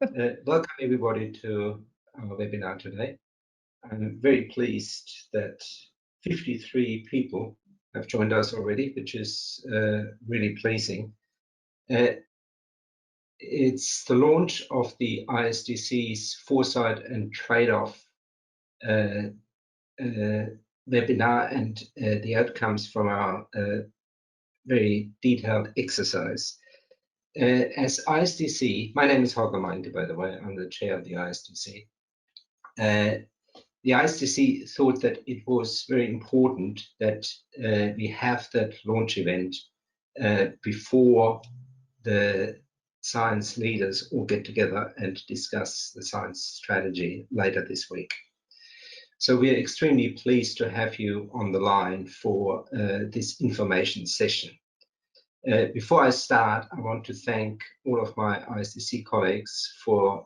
Welcome everybody to our webinar today. I'm very pleased that 53 people have joined us already, which is really pleasing. It's the launch of the ISDC's Foresight and Trade-off webinar and the outcomes from our very detailed exercise. As ISDC, my name is Holger Meinte, by the way, I'm the chair of the ISDC. The ISDC thought that it was very important that we have that launch event before the science leaders all get together and discuss the science strategy later this week. So we are extremely pleased to have you on the line for this information session. Before I start, I want to thank all of my ISDC colleagues for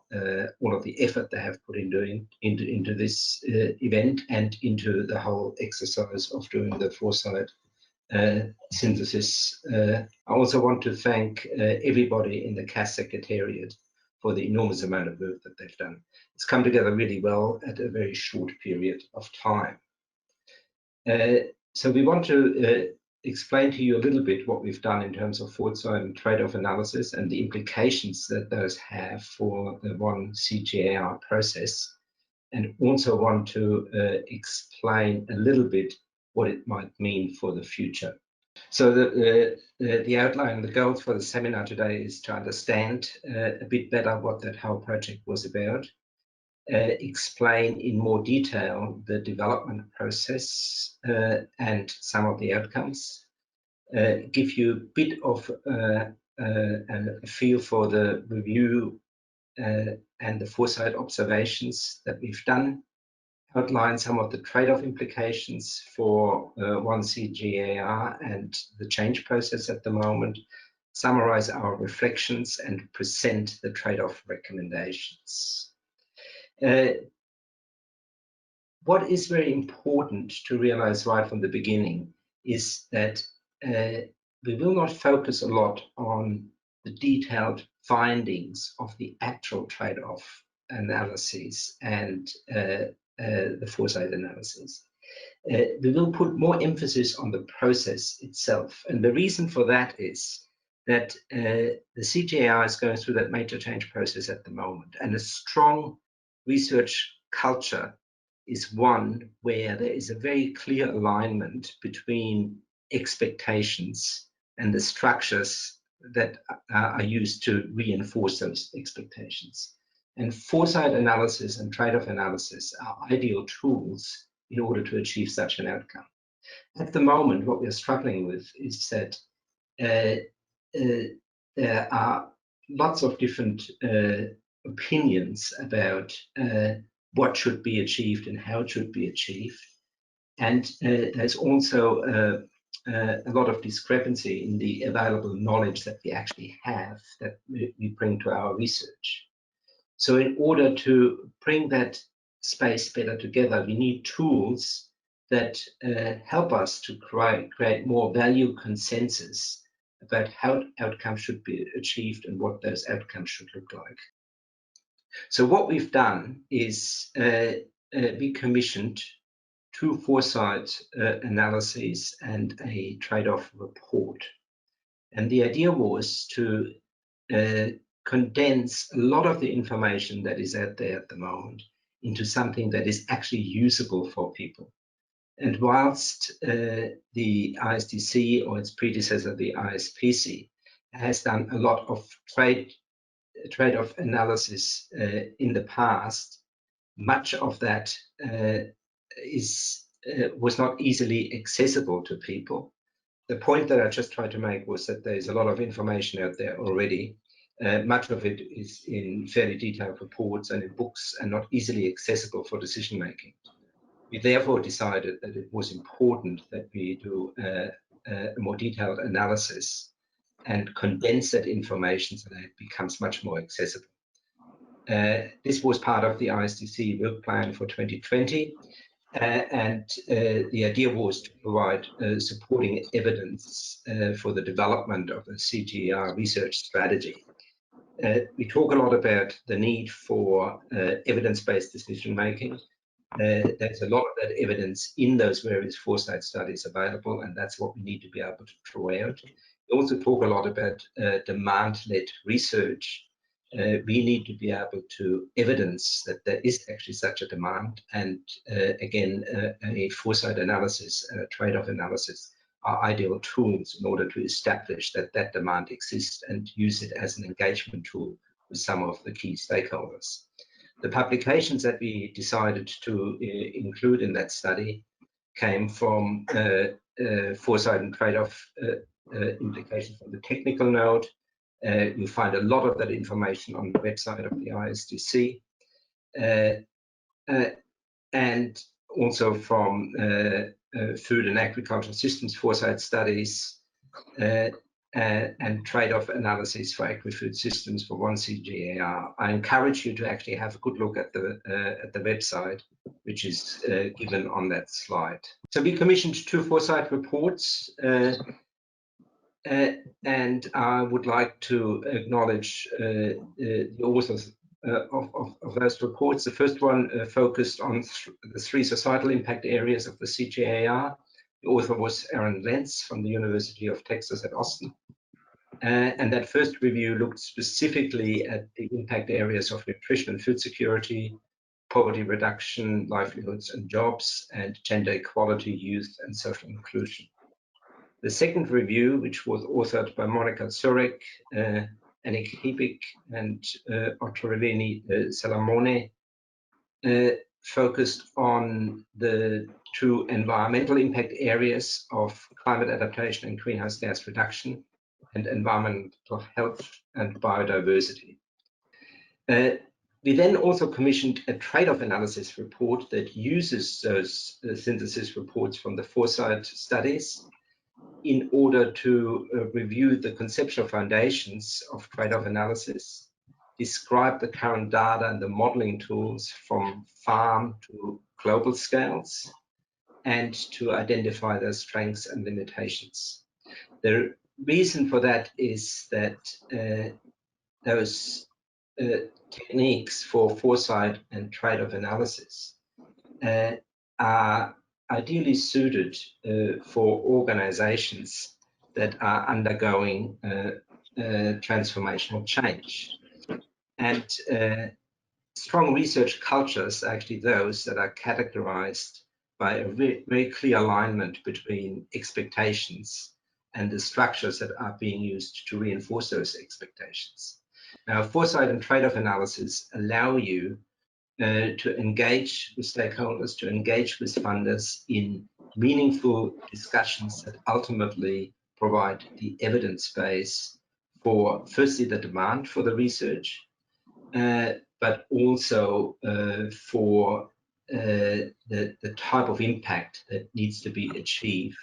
all of the effort they have put into this event and into the whole exercise of doing the Foresight synthesis. I also want to thank everybody in the CAS Secretariat for the enormous amount of work that they've done. It's come together really well at a very short period of time. So we want to explain to you a little bit what we've done in terms of foresight and trade-off analysis and the implications that those have for the One CGIAR process, and also want to explain a little bit what it might mean for the future. So the outline, the goals for the seminar today is to understand a bit better what that whole project was about, explain in more detail the development process and some of the outcomes, give you a bit of a feel for the review and the foresight observations that we've done, outline some of the trade-off implications for One CGIAR and the change process at the moment, summarize our reflections and present the trade-off recommendations. What is very important to realize right from the beginning is that we will not focus a lot on the detailed findings of the actual trade-off analyses and the foresight analysis. We will put more emphasis on the process itself. And the reason for that is that the CGIAR is going through that major change process at the moment, and a strong research culture is one where there is a very clear alignment between expectations and the structures that are used to reinforce those expectations. And foresight analysis and trade-off analysis are ideal tools in order to achieve such an outcome. At the moment, what we're struggling with is that there are lots of different opinions about what should be achieved and how it should be achieved. And there's also a lot of discrepancy in the available knowledge that we actually have that we bring to our research. So in order to bring that space better together, we need tools that help us to create more value consensus about how outcomes should be achieved and what those outcomes should look like. So what we've done is we commissioned 2 foresight analyses and a trade-off report. And the idea was to condense a lot of the information that is out there at the moment into something that is actually usable for people. And whilst the ISDC or its predecessor, the ISPC, has done a lot of trade-off analysis in the past, much of that was not easily accessible to people. The point that I just tried to make was that there's a lot of information out there already. Much of it is in fairly detailed reports and in books and not easily accessible for decision making. We therefore decided that it was important that we do a more detailed analysis and condense that information so that it becomes much more accessible. This was part of the ISDC work plan for 2020, and the idea was to provide supporting evidence for the development of a CGIAR research strategy. We talk a lot about the need for evidence-based decision-making. There's a lot of that evidence in those various Foresight studies available, and that's what we need to be able to draw out. We also talk a lot about demand-led research. We need to be able to evidence that there is actually such a demand, and again, a Foresight analysis, a trade-off analysis are ideal tools in order to establish that that demand exists and use it as an engagement tool with some of the key stakeholders. The publications that we decided to include in that study came from Foresight and trade-off implications from the technical node. You'll find a lot of that information on the website of the ISDC, and also from food and agricultural systems Foresight studies, and trade-off analysis for agri-food systems for One CGIAR. I encourage you to actually have a good look at the website, which is given on that slide. So we commissioned 2 Foresight reports, and I would like to acknowledge the authors of those reports. The first one focused on the 3 societal impact areas of the CGIAR. The author was Aaron Lentz from the University of Texas at Austin. And that first review looked specifically at the impact areas of nutrition and food security, poverty reduction, livelihoods and jobs, and gender equality, youth and social inclusion. The second review, which was authored by Monica Zurek, Annick Hebig, and Ottoreveni Salamone, focused on the 2 environmental impact areas of climate adaptation and greenhouse gas reduction, and environmental health and biodiversity. We then also commissioned a trade-off analysis report that uses those synthesis reports from the Foresight studies in order to review the conceptual foundations of trade-off analysis, describe the current data and the modeling tools from farm to global scales, and to identify their strengths and limitations. The reason for that is that those techniques for Foresight and trade-off analysis are ideally suited for organizations that are undergoing transformational change. And strong research cultures are actually those that are categorized by a very clear alignment between expectations and the structures that are being used to reinforce those expectations. Now, Foresight and trade-off analysis allow you to engage with stakeholders, to engage with funders in meaningful discussions that ultimately provide the evidence base for, firstly, the demand for the research, but also for the type of impact that needs to be achieved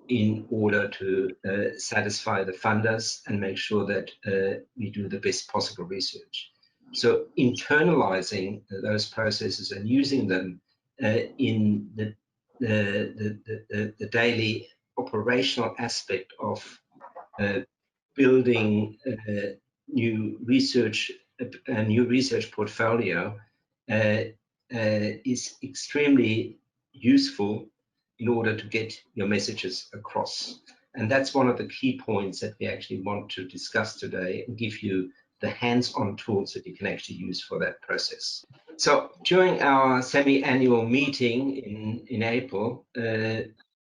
in order to satisfy the funders and make sure that we do the best possible research. So internalizing those processes and using them in the daily operational aspect of building a new research portfolio is extremely useful in order to get your messages across. And that's one of the key points that we actually want to discuss today and give you the hands-on tools that you can actually use for that process. So during our semi-annual meeting in April,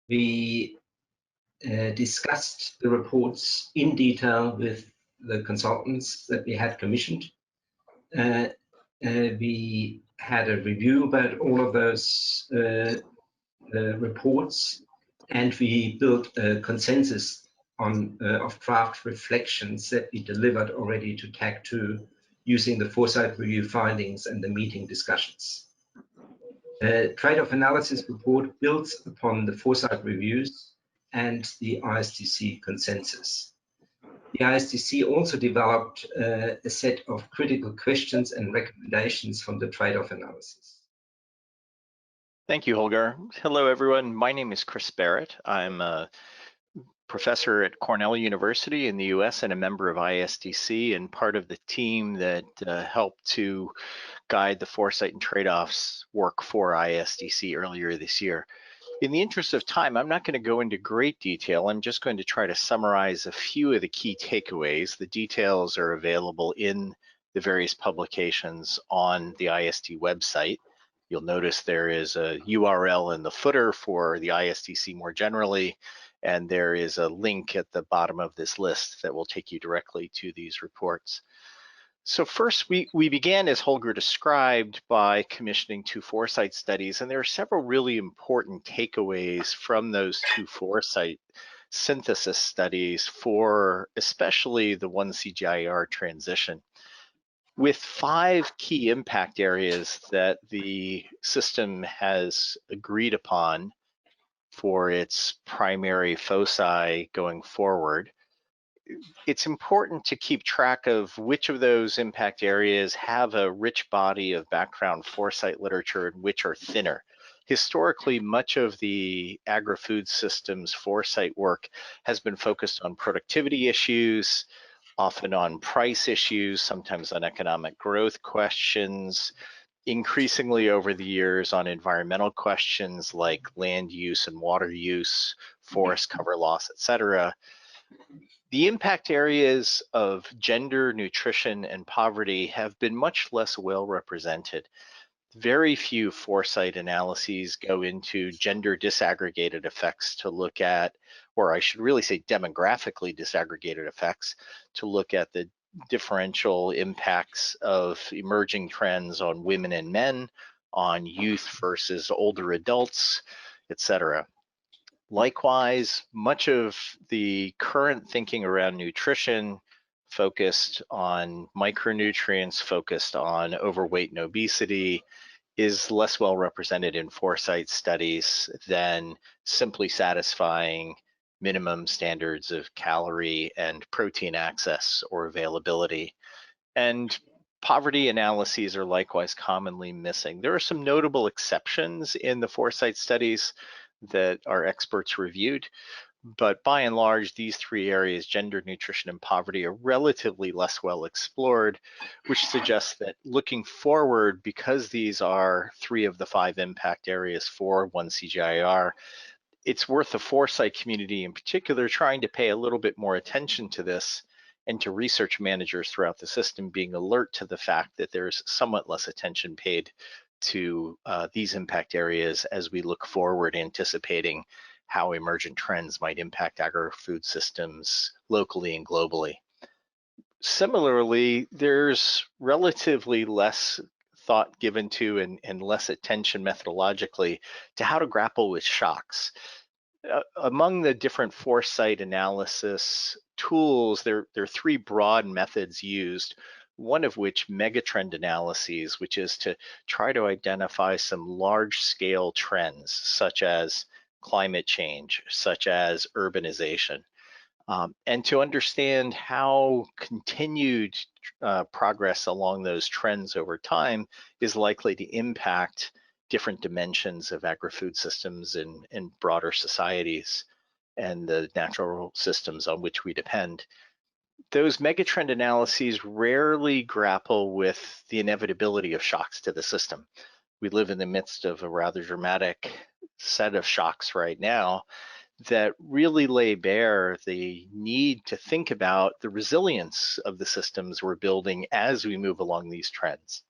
we discussed the reports in detail with the consultants that we had commissioned. We had a review about all of those reports, and we built a consensus of draft reflections that we delivered already to TAC 2 using the Foresight review findings and the meeting discussions. Trade-off analysis report builds upon the Foresight reviews and the ISDC consensus. The ISDC also developed a set of critical questions and recommendations from the trade-off analysis. Thank you, Holger. Hello, everyone. My name is Chris Barrett. I'm professor at Cornell University in the US and a member of ISDC, and part of the team that helped to guide the foresight and trade-offs work for ISDC earlier this year. In the interest of time, I'm not going to go into great detail. I'm just going to try to summarize a few of the key takeaways. The details are available in the various publications on the ISD website. You'll notice there is a URL in the footer for the ISDC more generally, and there is a link at the bottom of this list that will take you directly to these reports. So first, we began, as Holger described, by commissioning 2 foresight studies, and there are several really important takeaways from those 2 foresight synthesis studies for especially the One CGIAR transition. With 5 key impact areas that the system has agreed upon for its primary foci going forward, it's important to keep track of which of those impact areas have a rich body of background foresight literature and which are thinner. Historically, much of the agri-food systems foresight work has been focused on productivity issues, often on price issues, sometimes on economic growth questions, increasingly over the years on environmental questions like land use and water use, forest cover loss, etc. The impact areas of gender, nutrition, and poverty have been much less well represented. Very few foresight analyses go into gender disaggregated effects to look at, or I should really say demographically disaggregated effects, to look at the differential impacts of emerging trends on women and men, on youth versus older adults, etc. Likewise, much of the current thinking around nutrition focused on micronutrients, focused on overweight and obesity, is less well represented in foresight studies than simply satisfying minimum standards of calorie and protein access or availability. And poverty analyses are likewise commonly missing. There are some notable exceptions in the foresight studies that our experts reviewed, but by and large, these 3 areas, gender, nutrition, and poverty, are relatively less well explored, which suggests that looking forward, because these are 3 of the 5 impact areas for One CGIAR, it's worth the foresight community in particular trying to pay a little bit more attention to this, and to research managers throughout the system being alert to the fact that there's somewhat less attention paid to these impact areas as we look forward, anticipating how emergent trends might impact agri-food systems locally and globally. Similarly, there's relatively less thought given to and less attention methodologically to how to grapple with shocks. Among the different foresight analysis tools, there are 3 broad methods used, one of which megatrend analyses, which is to try to identify some large scale trends such as climate change, such as urbanization, and to understand how continued progress along those trends over time is likely to impact different dimensions of agri-food systems in broader societies and the natural systems on which we depend. Those megatrend analyses rarely grapple with the inevitability of shocks to the system. We live in the midst of a rather dramatic set of shocks right now that really lay bare the need to think about the resilience of the systems we're building as we move along these trends.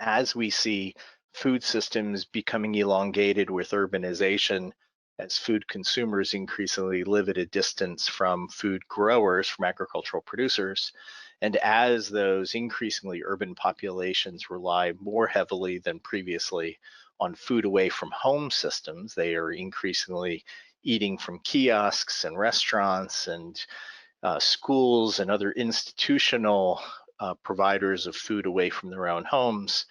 As we see food systems becoming elongated with urbanization, as food consumers increasingly live at a distance from food growers, from agricultural producers, and as those increasingly urban populations rely more heavily than previously on food away from home systems, they are increasingly eating from kiosks and restaurants and schools and other institutional providers of food away from their own homes.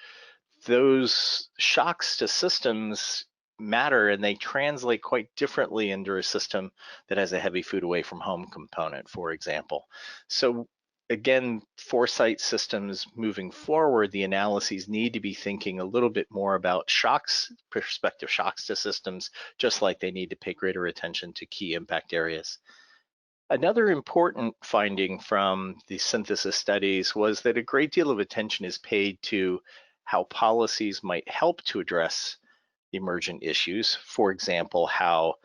Those shocks to systems matter, and they translate quite differently into a system that has a heavy food away from home component, for example. So again, foresight systems moving forward, the analyses need to be thinking a little bit more about shocks, prospective shocks to systems, just like they need to pay greater attention to key impact areas. Another important finding from the synthesis studies was that a great deal of attention is paid to how policies might help to address emergent issues. For example, how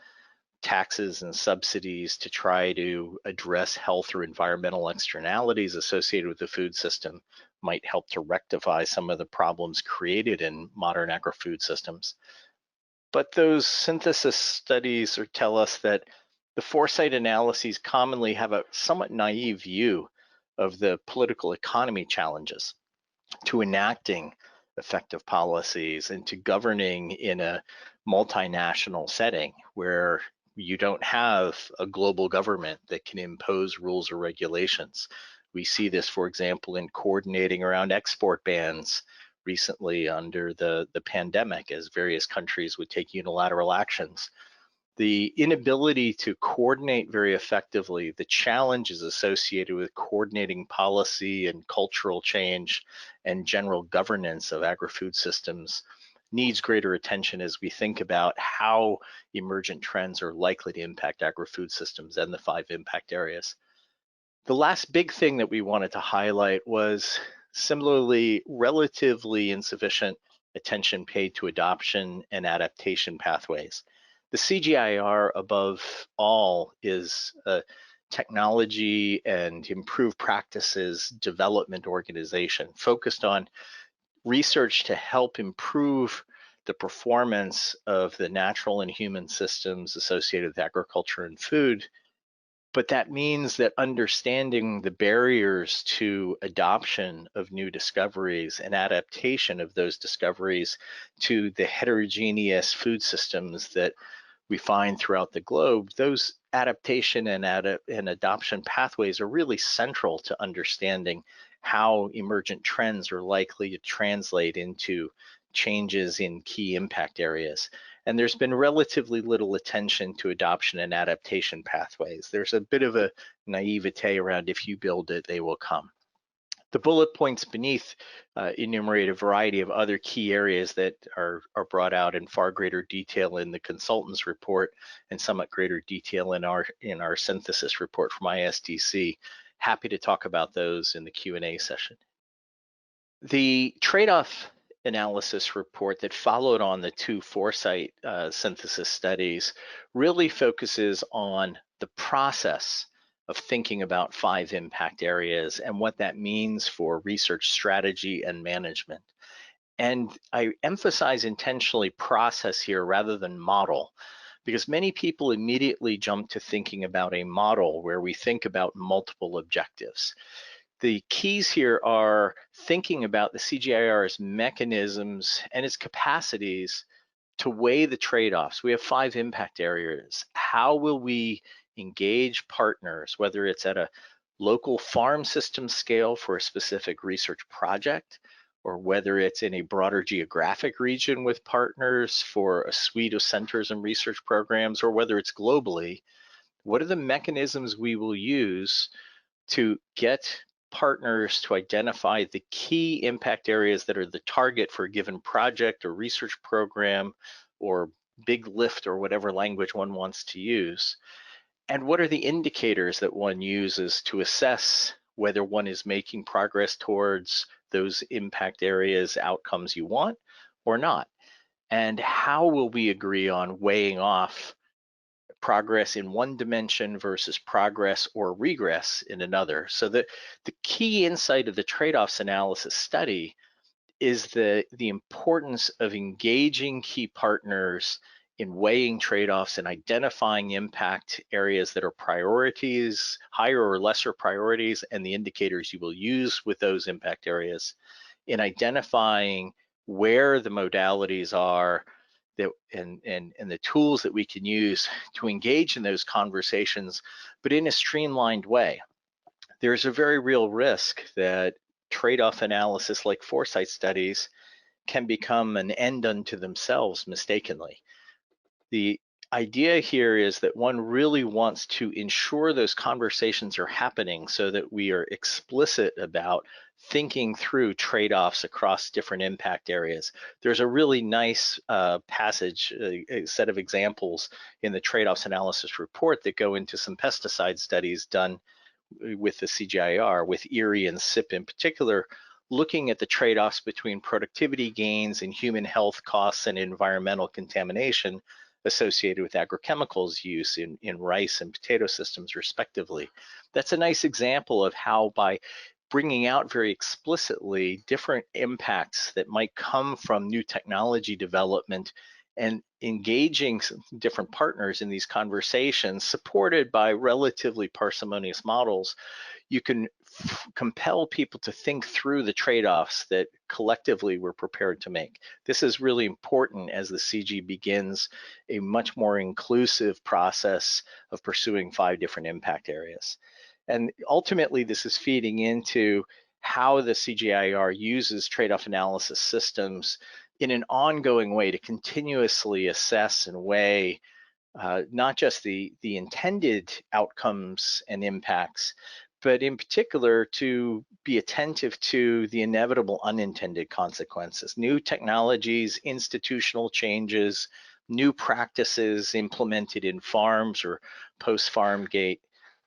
taxes and subsidies to try to address health or environmental externalities associated with the food system might help to rectify some of the problems created in modern agri-food systems. But those synthesis studies tell us that the foresight analyses commonly have a somewhat naive view of the political economy challenges to enacting effective policies and to governing in a multinational setting where you don't have a global government that can impose rules or regulations. We see this, for example, in coordinating around export bans recently under the pandemic as various countries would take unilateral actions. The inability to coordinate very effectively, the challenges associated with coordinating policy and cultural change and general governance of agri-food systems needs greater attention as we think about how emergent trends are likely to impact agri-food systems and the 5 impact areas. The last big thing that we wanted to highlight was similarly relatively insufficient attention paid to adoption and adaptation pathways. The CGIAR, above all, is a technology and improved practices development organization focused on research to help improve the performance of the natural and human systems associated with agriculture and food. But that means that understanding the barriers to adoption of new discoveries and adaptation of those discoveries to the heterogeneous food systems that we find throughout the globe, those adaptation and adoption pathways are really central to understanding how emergent trends are likely to translate into changes in key impact areas. And there's been relatively little attention to adoption and adaptation pathways. There's a bit of a naivete around if you build it, they will come. The bullet points beneath enumerate a variety of other key areas that are brought out in far greater detail in the consultant's report and somewhat greater detail in our synthesis report from ISDC. Happy to talk about those in the Q&A session. The trade-off analysis report that followed on the 2 Foresight synthesis studies really focuses on the process of thinking about 5 impact areas and what that means for research strategy and management. And I emphasize intentionally process here rather than model, because many people immediately jump to thinking about a model where we think about multiple objectives. The keys here are thinking about the CGIAR's mechanisms and its capacities to weigh the trade-offs. We have 5 impact areas. How will we engage partners, whether it's at a local farm system scale for a specific research project, or whether it's in a broader geographic region with partners for a suite of centers and research programs, or whether it's globally? What are the mechanisms we will use to get partners to identify the key impact areas that are the target for a given project or research program or big lift or whatever language one wants to use? And what are the indicators that one uses to assess whether one is making progress towards those impact areas outcomes you want or not? And how will we agree on weighing off progress in one dimension versus progress or regress in another? So the key insight of the trade-offs analysis study is the importance of engaging key partners in weighing trade-offs and identifying impact areas that are priorities, higher or lesser priorities, and the indicators you will use with those impact areas, in identifying where the modalities are that, and the tools that we can use to engage in those conversations, but in a streamlined way. There's a very real risk that trade-off analysis like Foresight studies can become an end unto themselves mistakenly. The idea here is that one really wants to ensure those conversations are happening so that we are explicit about thinking through trade-offs across different impact areas. There's a really nice passage, a set of examples in the trade-offs analysis report that go into some pesticide studies done with the CGIAR, with Erie and SIP in particular, looking at the trade-offs between productivity gains and human health costs and environmental contamination associated with agrochemicals use in rice and potato systems respectively. That's a nice example of how by bringing out very explicitly different impacts that might come from new technology development and engaging different partners in these conversations supported by relatively parsimonious models, you can compel people to think through the trade-offs that collectively we're prepared to make. This is really important as the CG begins a much more inclusive process of pursuing 5 different impact areas. And ultimately, this is feeding into how the CGIAR uses trade-off analysis systems in an ongoing way to continuously assess and weigh not just the intended outcomes and impacts, but in particular to be attentive to the inevitable unintended consequences, new technologies, institutional changes, new practices implemented in farms or post-farm gate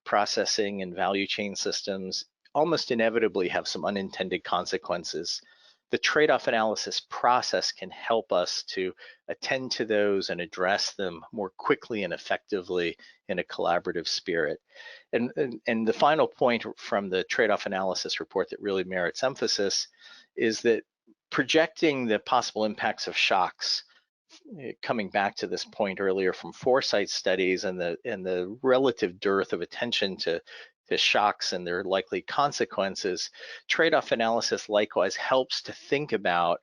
processing and value chain systems almost inevitably have some unintended consequences. The trade-off analysis process can help us to attend to those and address them more quickly and effectively in a collaborative spirit. And the final point from the trade-off analysis report that really merits emphasis is that projecting the possible impacts of shocks, coming back to this point earlier from Foresight studies and the relative dearth of attention to shocks and their likely consequences, trade-off analysis likewise helps to think about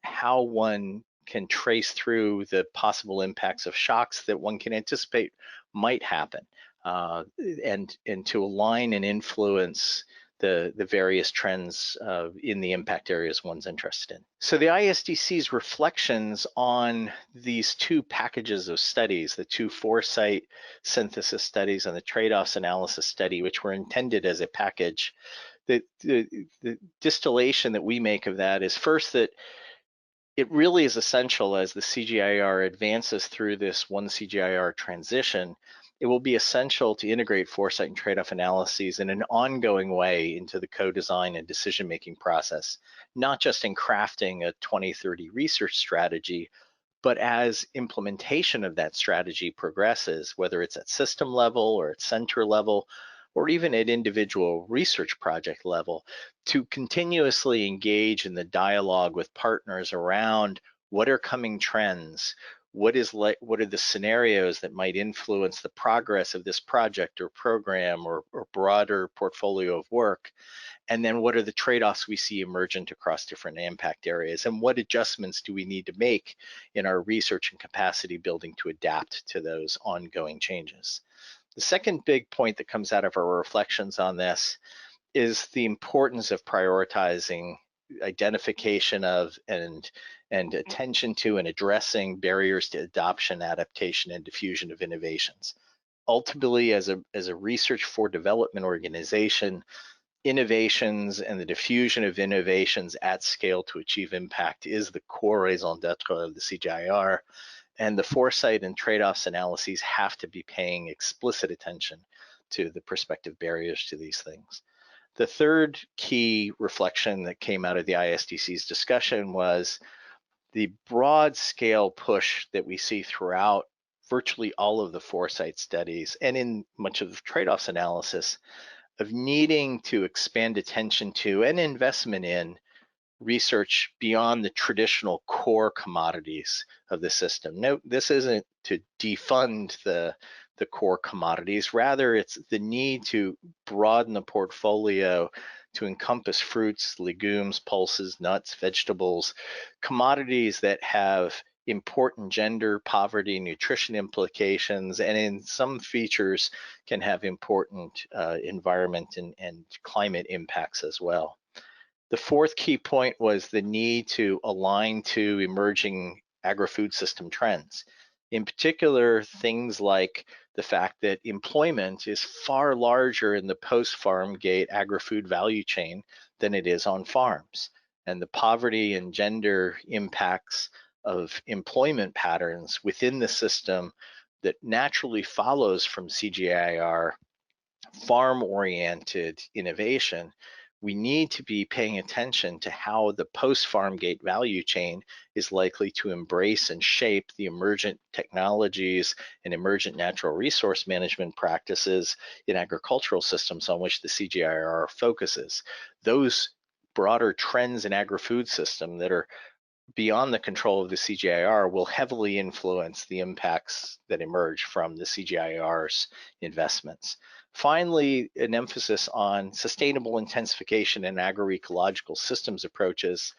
how one can trace through the possible impacts of shocks that one can anticipate might happen, and to align and influence the various trends in the impact areas one's interested in. So the ISDC's reflections on these 2 packages of studies, the 2 Foresight synthesis studies and the trade-offs analysis study, which were intended as a package, the distillation that we make of that is first that it really is essential as the CGIAR advances through this One CGIAR transition. It will be essential to integrate foresight and trade-off analyses in an ongoing way into the co-design and decision-making process, not just in crafting a 2030 research strategy, but as implementation of that strategy progresses, whether it's at system level or at center level, or even at individual research project level, to continuously engage in the dialogue with partners around what are coming trends, what are the scenarios that might influence the progress of this project or program or broader portfolio of work, and then what are the trade-offs we see emergent across different impact areas, and what adjustments do we need to make in our research and capacity building to adapt to those ongoing changes. The second big point that comes out of our reflections on this is the importance of prioritizing identification of and attention to and addressing barriers to adoption, adaptation, and diffusion of innovations. Ultimately, as a research for development organization, innovations and the diffusion of innovations at scale to achieve impact is the core raison d'etre of the CGIAR, and the foresight and trade-offs analyses have to be paying explicit attention to the prospective barriers to these things. The third key reflection that came out of the ISDC's discussion was the broad scale push that we see throughout virtually all of the foresight studies and in much of the trade-offs analysis of needing to expand attention to and investment in research beyond the traditional core commodities of the system. Note, this isn't to defund the core commodities, rather it's the need to broaden the portfolio to encompass fruits, legumes, pulses, nuts, vegetables, commodities that have important gender, poverty, nutrition implications, and in some features can have important environment and climate impacts as well. The fourth key point was the need to align to emerging agri-food system trends. In particular, things like the fact that employment is far larger in the post-farm gate agri-food value chain than it is on farms. And the poverty and gender impacts of employment patterns within the system that naturally follows from CGIAR farm-oriented innovation, we need to be paying attention to how the post-farm gate value chain is likely to embrace and shape the emergent technologies and emergent natural resource management practices in agricultural systems on which the CGIAR focuses. Those broader trends in agri-food system that are beyond the control of the CGIAR will heavily influence the impacts that emerge from the CGIAR's investments. Finally, an emphasis on sustainable intensification and agroecological systems approaches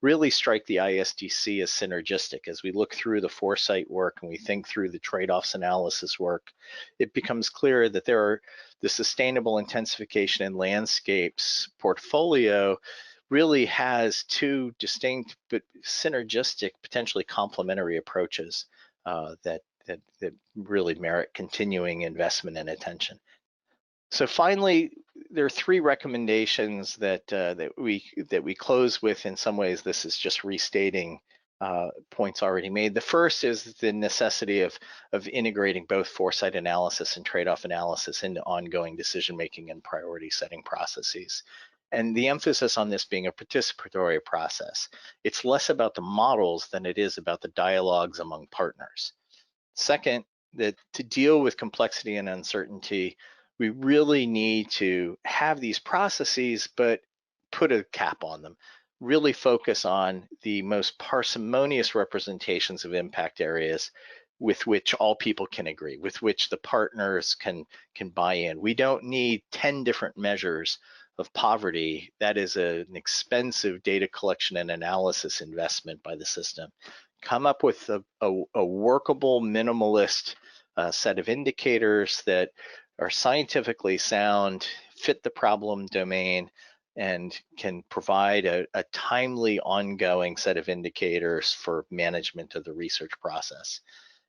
really strike the ISDC as synergistic. As we look through the Foresight work and we think through the trade-offs analysis work, it becomes clear that the sustainable intensification and landscapes portfolio really has two distinct but synergistic, potentially complementary approaches that really merit continuing investment and attention. So finally, there are three recommendations that we close with. In some ways, this is just restating points already made. The first is the necessity of integrating both foresight analysis and trade-off analysis into ongoing decision-making and priority setting processes. And the emphasis on this being a participatory process. It's less about the models than it is about the dialogues among partners. Second, that to deal with complexity and uncertainty, we really need to have these processes, but put a cap on them. Really focus on the most parsimonious representations of impact areas with which all people can agree, with which the partners can buy in. We don't need 10 different measures of poverty. That is an expensive data collection and analysis investment by the system. Come up with a workable, minimalist set of indicators that are scientifically sound, fit the problem domain, and can provide a timely, ongoing set of indicators for management of the research process.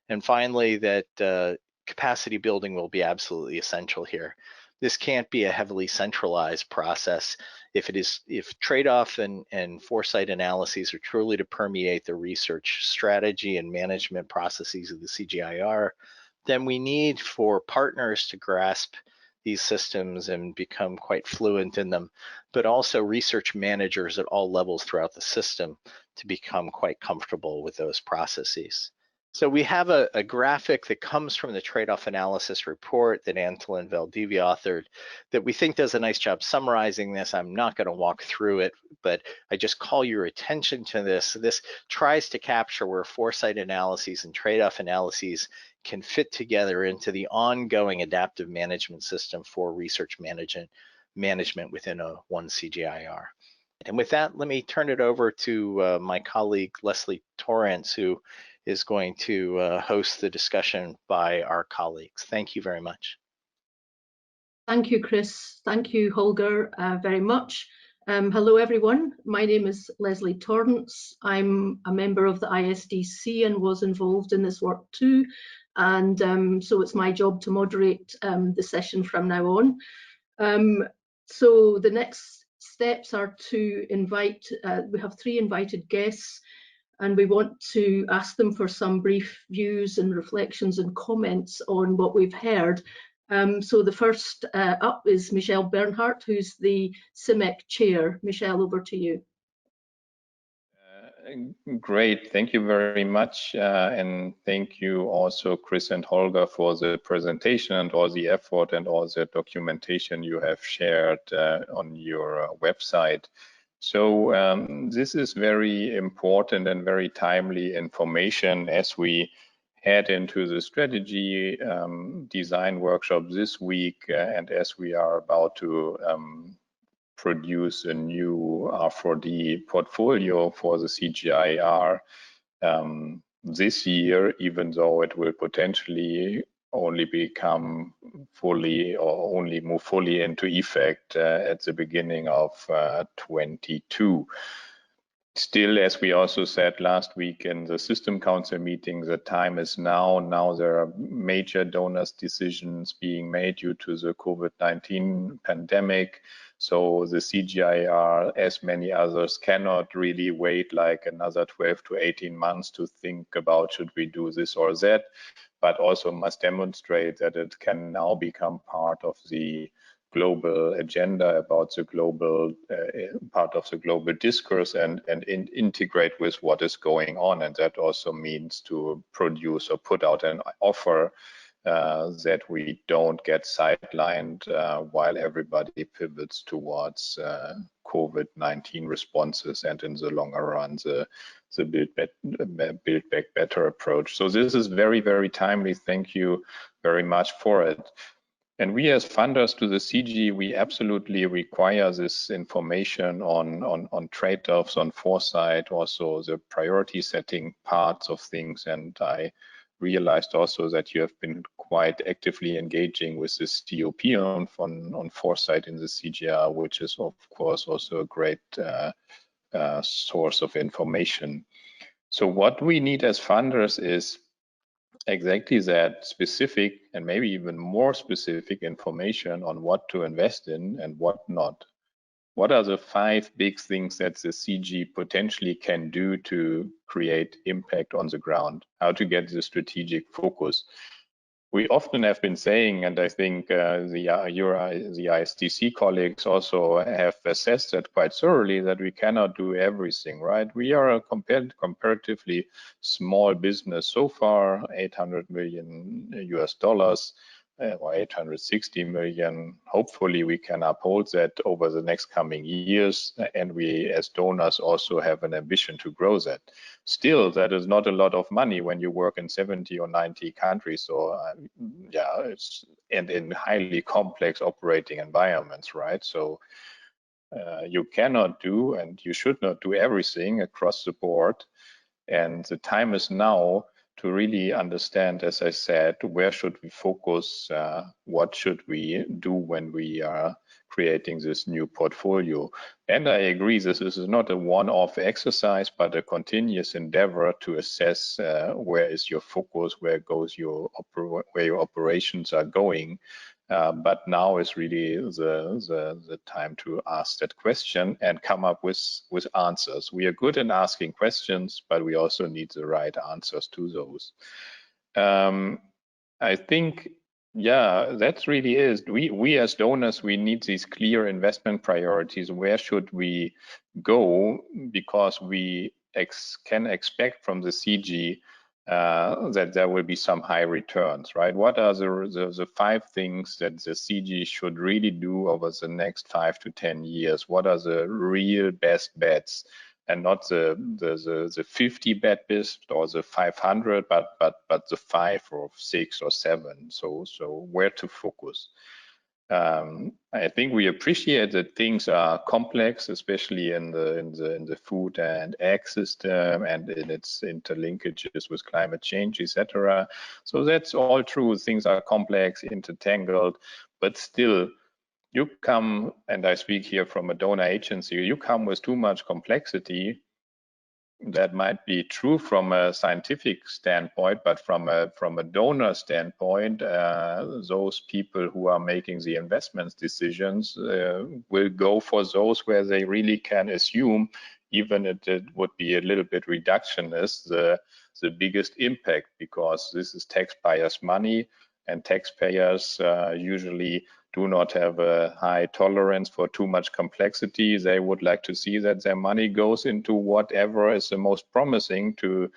And finally, that capacity building will be absolutely essential here. This can't be a heavily centralized process. If trade-off and foresight analyses are truly to permeate the research strategy and management processes of the CGIAR, then we need for partners to grasp these systems and become quite fluent in them, but also research managers at all levels throughout the system to become quite comfortable with those processes. So we have a graphic that comes from the trade-off analysis report that Antolin Valdivia authored that we think does a nice job summarizing this. I'm not going to walk through it, but I just call your attention to this. This tries to capture where foresight analyses and trade-off analyses can fit together into the ongoing adaptive management system for research management within a One CGIAR. And with that, let me turn it over to my colleague, Leslie Torrance, who is going to host the discussion by our colleagues. Thank you very much. Thank you, Chris. Thank you, Holger, very much. Hello, everyone. My name is Leslie Torrance. I'm a member of the ISDC and was involved in this work too. And so it's my job to moderate the session from now on. So the next steps are to invite, we have 3 invited guests, and we want to ask them for some brief views and reflections and comments on what we've heard. So the first up is Michelle Bernhardt, who's the CIMEC chair. Michelle, over to you. Great, thank you very much. And thank you also, Chris and Holger, for the presentation and all the effort and all the documentation you have shared on your website. So this is very important and very timely information as we head into the strategy design workshop this week, and as we are about to produce a new R4D portfolio for the CGIAR this year, even though it will potentially only become fully or only move fully into effect at the beginning of 22. Still, as we also said last week in the System Council meeting, the time is now. Now there are major donors decisions being made due to the COVID-19 pandemic. So the CGIAR, as many others, cannot really wait like another 12 to 18 months to think about should we do this or that, but also must demonstrate that it can now become part of the global agenda, about the global part of the global discourse, and integrate with what is going on. And that also means to produce or put out an offer that we don't get sidelined while everybody pivots towards COVID-19 responses, and in the longer run, the build back better approach. So this is very, very timely. Thank you very much for it. And we as funders to the CG, we absolutely require this information on trade-offs, on foresight, also the priority setting parts of things. And I realized also that you have been quite actively engaging with this COP on foresight in the CGIAR, which is of course also a great source of information. So what we need as funders is exactly that specific and maybe even more specific information on what to invest in and what not. What are the 5 big things that the CG potentially can do to create impact on the ground? How to get the strategic focus? We often have been saying, and I think the ISDC colleagues also have assessed that quite thoroughly, that we cannot do everything, right? We are a comparatively small business so far, $800 million or 860 million. Hopefully we can uphold that over the next coming years, and we as donors also have an ambition to grow that. Still, that is not a lot of money when you work in 70 or 90 countries. So yeah, and in highly complex operating environments, right? So you cannot do, and you should not do everything across the board. And the time is now to really understand, as I said, where should we focus, what should we do when we are creating this new portfolio. And I agree, this is not a one-off exercise, but a continuous endeavor to assess where is your focus, where your operations are going. But now is really the time to ask that question and come up with answers. We are good in asking questions, but we also need the right answers to those. I think, yeah, that really is. We as donors, we need these clear investment priorities. Where should we go? Because we can expect from the CG that there will be some high returns, right? What are the 5 things that the CG should really do over the next 5 to 10 years? What are the real best bets, and not the 50 bet best or the 500, but the 5 or 6 or 7. So where to focus? I think we appreciate that things are complex, especially in the food and ag system and in its interlinkages with climate change, etc. So that's all true. Things are complex, intertangled, but still, you come, and I speak here from a donor agency, you come with too much complexity. That might be true from a scientific standpoint, but from a donor standpoint, those people who are making the investments decisions will go for those where they really can assume, even if it would be a little bit reductionist, the biggest impact, because this is taxpayers' money, and taxpayers usually do not have a high tolerance for too much complexity. They would like to see that their money goes into whatever is the most promising to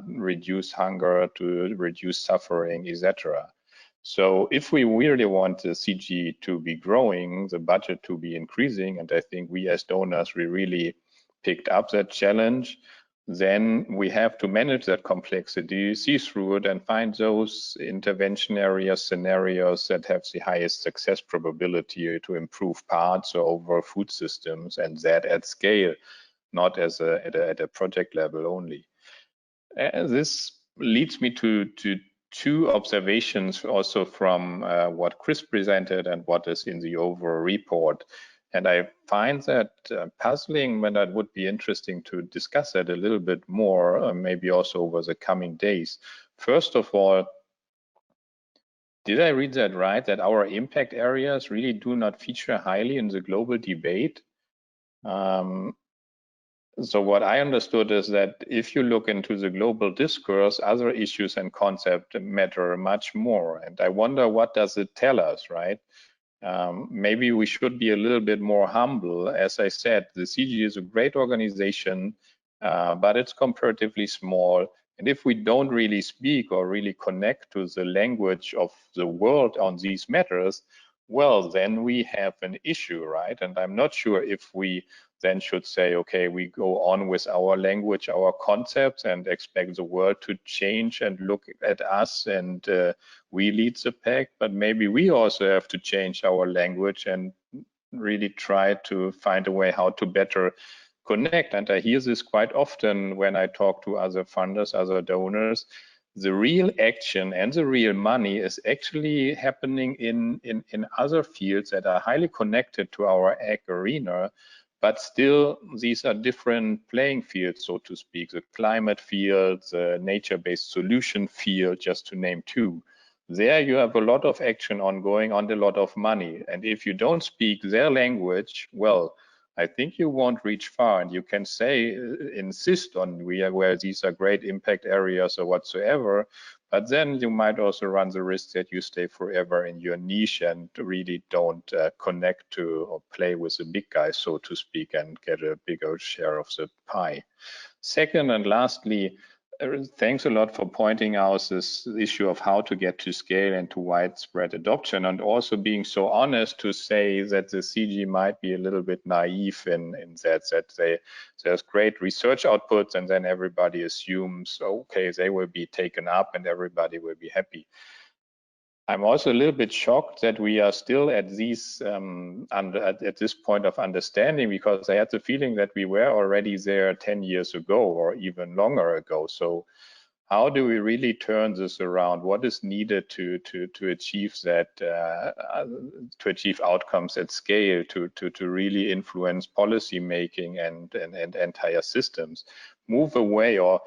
reduce hunger, to reduce suffering, etc. So if we really want the CG to be growing, the budget to be increasing, and I think we as donors, we really picked up that challenge, then we have to manage that complexity, see through it, and find those intervention areas, scenarios that have the highest success probability to improve parts or overall food systems, and that at scale, not as at a project level only. And this leads me to 2 observations also from what Chris presented and what is in the overall report. And I find that puzzling, but that would be interesting to discuss that a little bit more, maybe also over the coming days. First of all, did I read that right, that our impact areas really do not feature highly in the global debate? So what I understood is that if you look into the global discourse, other issues and concepts matter much more. And I wonder, what does it tell us, right? Maybe we should be a little bit more humble. As I said, the CG is a great organization, but it's comparatively small. And if we don't really speak or really connect to the language of the world on these matters, well, then we have an issue, right? And I'm not sure if we then should say, okay, we go on with our language, our concepts, and expect the world to change and look at us, and we lead the pack. But maybe we also have to change our language and really try to find a way how to better connect. And I hear this quite often when I talk to other funders, other donors. The real action and the real money is actually happening in other fields that are highly connected to our ag arena. But still, these are different playing fields, so to speak, the climate field, the nature-based solution field, just to name two. There you have a lot of action ongoing and a lot of money. And if you don't speak their language, well, I think you won't reach far. And you can say, insist on where these are great impact areas or whatsoever, but then you might also run the risk that you stay forever in your niche and really don't connect to or play with the big guys, so to speak, and get a bigger share of the pie. Second and lastly, thanks a lot for pointing out this issue of how to get to scale and to widespread adoption, and also being so honest to say that the CG might be a little bit naive in that there's great research outputs and then everybody assumes, okay, they will be taken up and everybody will be happy. I'm also a little bit shocked that we are still at these at this point of understanding, because I had the feeling that we were already there 10 years ago or even longer ago. So how do we really turn this around? What is needed to achieve that, to achieve outcomes at scale, to really influence policy making and entire systems? Move away, or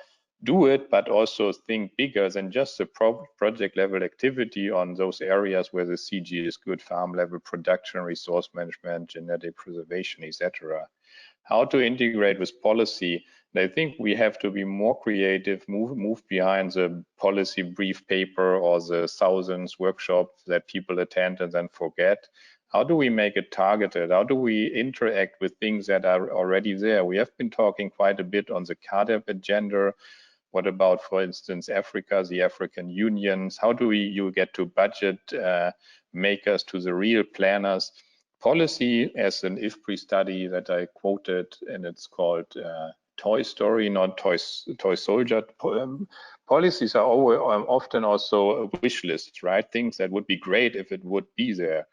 do it, but also think bigger than just the project level activity on those areas where the CG is good: farm level production, resource management, genetic preservation, etc. How to integrate with policy. And I think we have to be more creative, move behind the policy brief paper or the thousands workshops that people attend and then forget. How do we make it targeted? How do we interact with things that are already there? We have been talking quite a bit on the CARDEP agenda. What about, for instance, Africa, the African unions? How do you get to budget makers, to the real planners? Policy, as an IFPRI study that I quoted, and it's called Toy Story, not Toy Soldier. Policies are often also wish lists, right? Things that would be great if it would be there.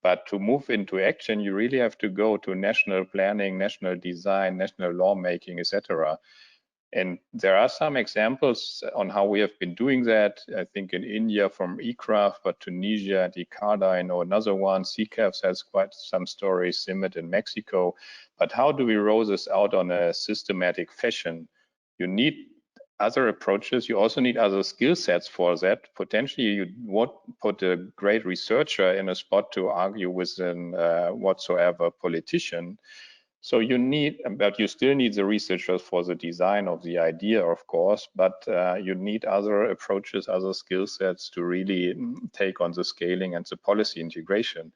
But to move into action, you really have to go to national planning, national design, national lawmaking, etc. And there are some examples on how we have been doing that. I think in India from eCraft, but Tunisia and ICARDA, I know another one. CCAFs has quite some stories, CIMMIT in Mexico. But how do we roll this out on a systematic fashion? You need other approaches. You also need other skill sets for that. Potentially, you won't put a great researcher in a spot to argue with an whatsoever politician. So you need, but you still need the researchers for the design of the idea, of course, but you need other approaches, other skill sets to really take on the scaling and the policy integration.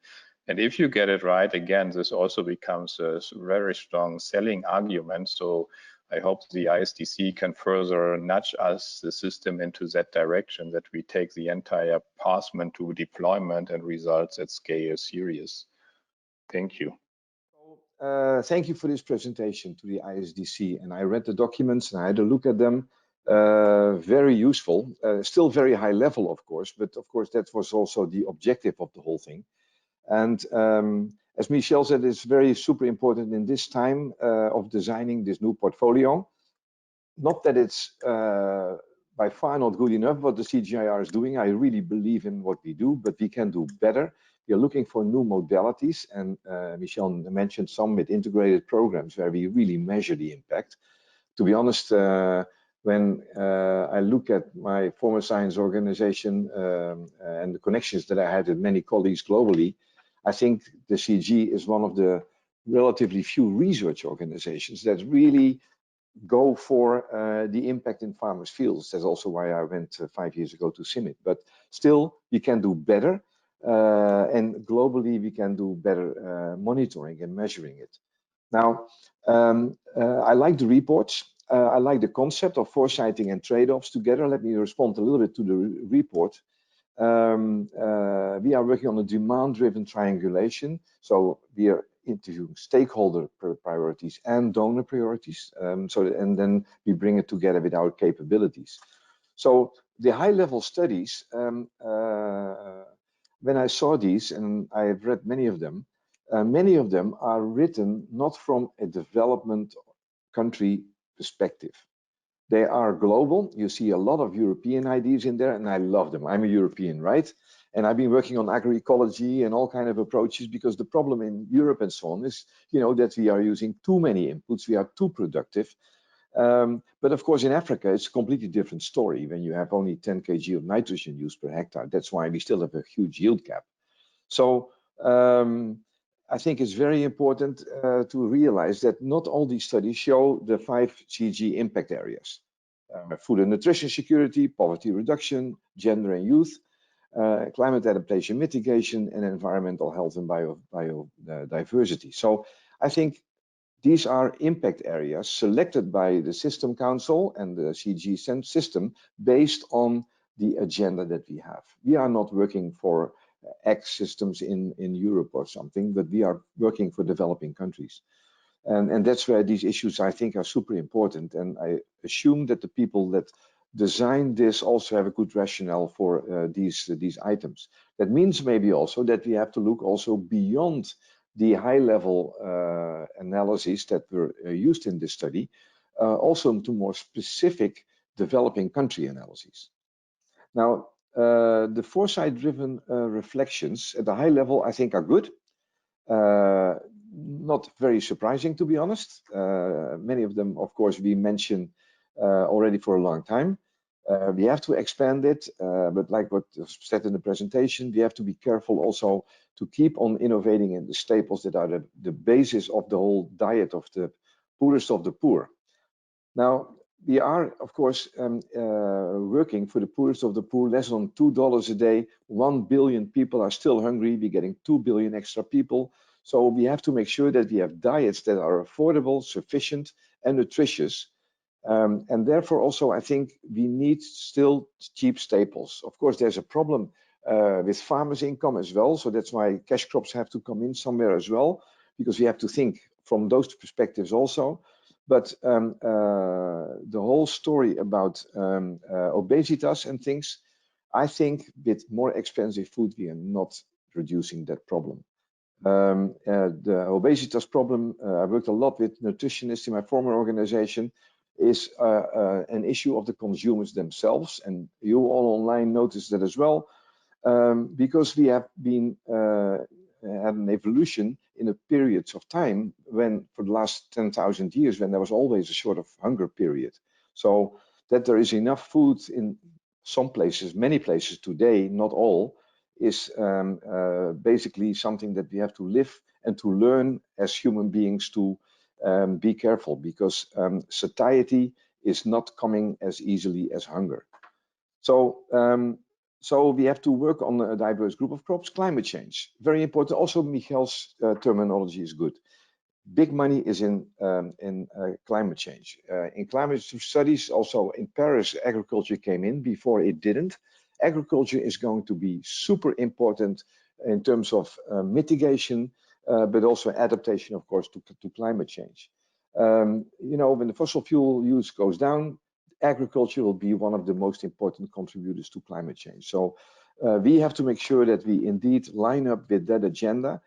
And if you get it right, again, this also becomes a very strong selling argument. So I hope the ISDC can further nudge us, the system, into that direction, that we take the entire pathway to deployment and results at scale serious. Thank you. Thank you for this presentation to the ISDC, and I read the documents and I had a look at them. Very useful, still very high level, of course, but of course that was also the objective of the whole thing. And as Michel said, it's very super important in this time of designing this new portfolio. Not that it's by far not good enough what the CGIAR is doing. I really believe in what we do, but we can do better. We are looking for new modalities, and Michel mentioned some with integrated programs where we really measure the impact. To be honest, when I look at my former science organization and the connections that I had with many colleagues globally, I think the CG is one of the relatively few research organizations that really go for the impact in farmers' fields. That's also why I went 5 years ago to CIMMIT. But still, we can do better, and globally we can do better monitoring and measuring it. Now, I like the reports. I like the concept of foresighting and trade-offs together. Let me respond a little bit to the report. We are working on a demand-driven triangulation. So we are interviewing stakeholder priorities and donor priorities. And then we bring it together with our capabilities. So the high-level studies, when I saw these, and I have read many of them are written not from a development country perspective. They are global. You see a lot of European ideas in there, and I love them. I'm a European, right? And I've been working on agroecology and all kind of approaches, because the problem in Europe and so on is, that we are using too many inputs. We are too productive. But of course, in Africa, it's a completely different story when you have only 10 kg of nitrogen used per hectare. That's why we still have a huge yield gap. So I think it's very important to realize that not all these studies show the 5 CG impact areas: food and nutrition security, poverty reduction, gender and youth, climate adaptation mitigation, and environmental health and biodiversity. So I think these are impact areas selected by the System Council and the CG system based on the agenda that we have. We are not working for X systems in Europe or something, but we are working for developing countries. And that's where these issues, I think, are super important. And I assume that the people that design this also have a good rationale for these items. That means maybe also that we have to look also beyond the high-level analyses that were used in this study, also to more specific developing country analyses. Now, the foresight-driven reflections at the high level, I think, are good. Not very surprising, to be honest. Many of them, of course, we mentioned already for a long time. We have to expand it, but like what was said in the presentation, we have to be careful also to keep on innovating in the staples that are the basis of the whole diet of the poorest of the poor. Now, we are, of course, working for the poorest of the poor, less than $2 a day. 1 billion people are still hungry. We're getting 2 billion extra people. So we have to make sure that we have diets that are affordable, sufficient, and nutritious. And therefore, also, I think we need still cheap staples. Of course, there's a problem with farmers' income as well. So that's why cash crops have to come in somewhere as well, because we have to think from those perspectives also. But the whole story about obesitas and things, I think with more expensive food, we are not reducing that problem. The obesitas problem, I worked a lot with nutritionists in my former organization, is an issue of the consumers themselves. And you all online notice that as well, because we have been had an evolution in a periods of time when, for the last 10,000 years, when there was always a sort of hunger period. So that there is enough food in some places, many places today, not all, is basically something that we have to live and to learn as human beings to be careful, because satiety is not coming as easily as hunger. So we have to work on a diverse group of crops. Climate change, very important. Also, Michel's terminology is good. Big money is in climate change. In climate studies, also in Paris, agriculture came in before it didn't. Agriculture is going to be super important in terms of mitigation, but also adaptation, of course, to climate change. When the fossil fuel use goes down, agriculture will be one of the most important contributors to climate change. So we have to make sure that we indeed line up with that agenda.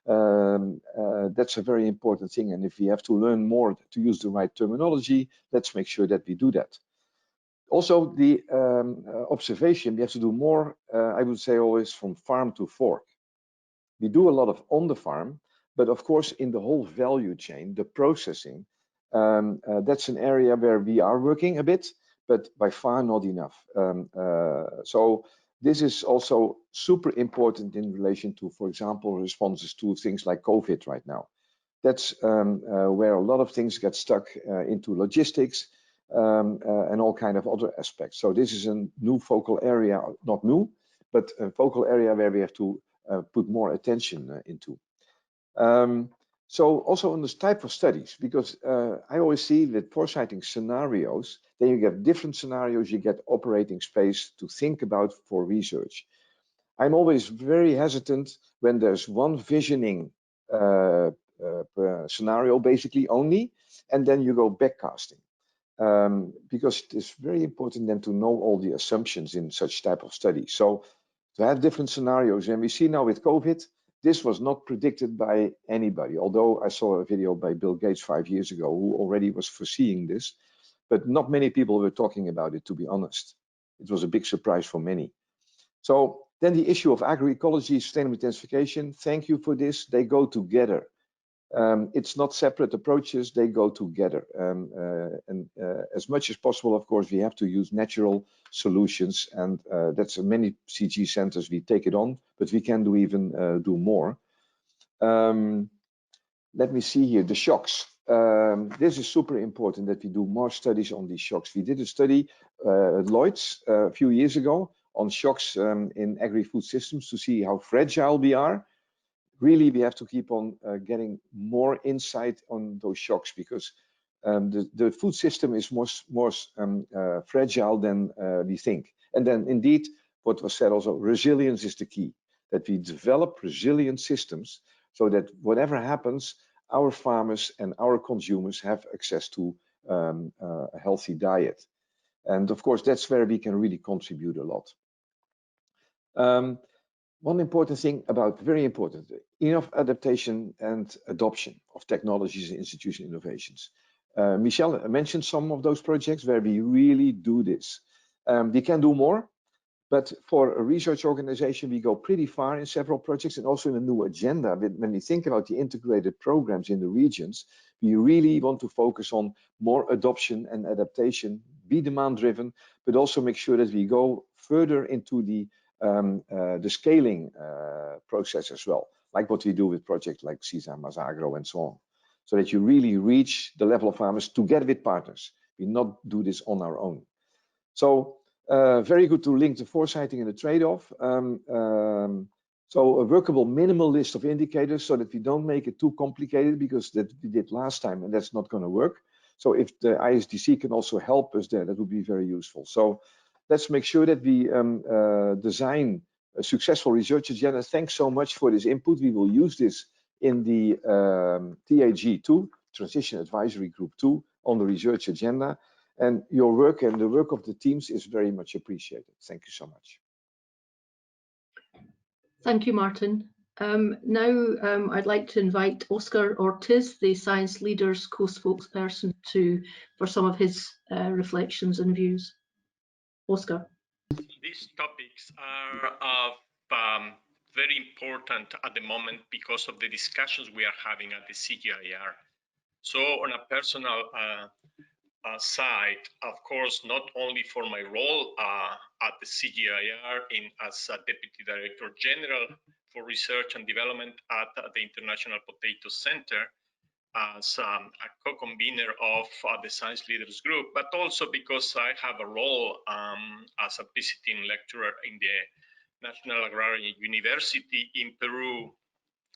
That's a very important thing. And if we have to learn more to use the right terminology, let's make sure that we do that. Also, the observation, we have to do more, I would say always from farm to fork. We do a lot of on the farm, but of course in the whole value chain, the processing, that's an area where we are working a bit, but by far not enough. So this is also super important in relation to, for example, responses to things like COVID right now. That's where a lot of things get stuck into logistics and all kind of other aspects. So this is a new focal area, not new, but a focal area where we have to put more attention into. So also on this type of studies, because I always see with foresighting scenarios, then you get different scenarios, you get operating space to think about for research. I'm always very hesitant when there's one visioning scenario basically only, and then you go backcasting. Because it's very important then to know all the assumptions in such type of studies. So to have different scenarios, and we see now with COVID, this was not predicted by anybody, although I saw a video by Bill Gates 5 years ago who already was foreseeing this, but not many people were talking about it, to be honest. It was a big surprise for many. So then the issue of agroecology, sustainable intensification, thank you for this, they go together. It's not separate approaches, they go together. As much as possible, of course, we have to use natural solutions, and that's many CG centers we take it on, but we can do even do more. Let me see here, the shocks. This is super important that we do more studies on these shocks. We did a study at Lloyd's a few years ago on shocks in agri-food systems to see how fragile we are. Really, we have to keep on getting more insight on those shocks, because the food system is more fragile than we think. And then indeed, what was said also, resilience is the key, that we develop resilient systems so that whatever happens, our farmers and our consumers have access to a healthy diet. And of course, that's where we can really contribute a lot. One important thing about, very important, enough adaptation and adoption of technologies and institutional innovations. Michelle mentioned some of those projects where we really do this. We can do more, but for a research organization, we go pretty far in several projects, and also in a new agenda. When we think about the integrated programs in the regions, we really want to focus on more adoption and adaptation, be demand driven, but also make sure that we go further into the scaling process as well, like what we do with projects like CISA, Masagro, and so on, so that you really reach the level of farmers together with partners. We not do this on our own. So very good to link the foresighting and the trade-off. So a workable minimal list of indicators so that we don't make it too complicated, because that we did last time and that's not going to work. So if the ISDC can also help us there, that would be very useful. So let's make sure that we design a successful research agenda. Thanks so much for this input. We will use this in the TAG2, Transition Advisory Group 2, on the research agenda. And your work and the work of the teams is very much appreciated. Thank you so much. Thank you, Martin. Now I'd like to invite Oscar Ortiz, the Science Leaders co-spokesperson, for some of his reflections and views. Oscar. These topics are very important at the moment because of the discussions we are having at the CGIAR. So on a personal side, of course, not only for my role at the CGIAR as a Deputy Director General for Research and Development at the International Potato Center, as a co-convener of the Science Leaders Group, but also because I have a role as a visiting lecturer in the National Agrarian University in Peru,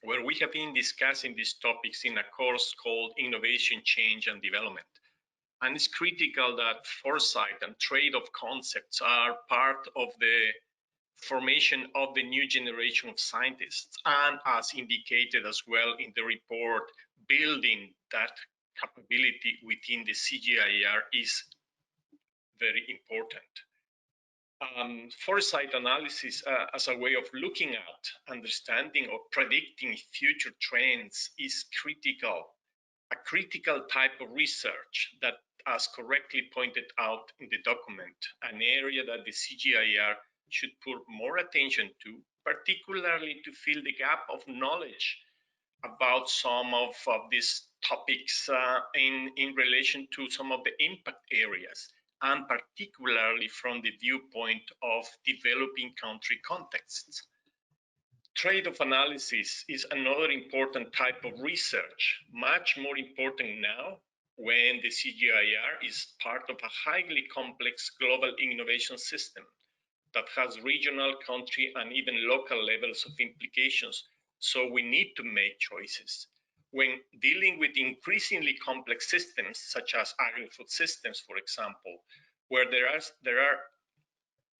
where we have been discussing these topics in a course called Innovation, Change and Development. And it's critical that foresight and trade-off concepts are part of the formation of the new generation of scientists, and as indicated as well in the report, building that capability within the CGIAR is very important. Foresight analysis as a way of looking at, understanding or predicting future trends is critical, a critical type of research that, as correctly pointed out in the document, an area that the CGIAR should put more attention to particularly to fill the gap of knowledge about some of these topics in relation to some of the impact areas, and particularly from the viewpoint of developing country contexts. Trade-off analysis is another important type of research, much more important now when the CGIAR is part of a highly complex global innovation system that has regional, country, and even local levels of implications. So we need to make choices. When dealing with increasingly complex systems, such as agri-food systems, for example, where there are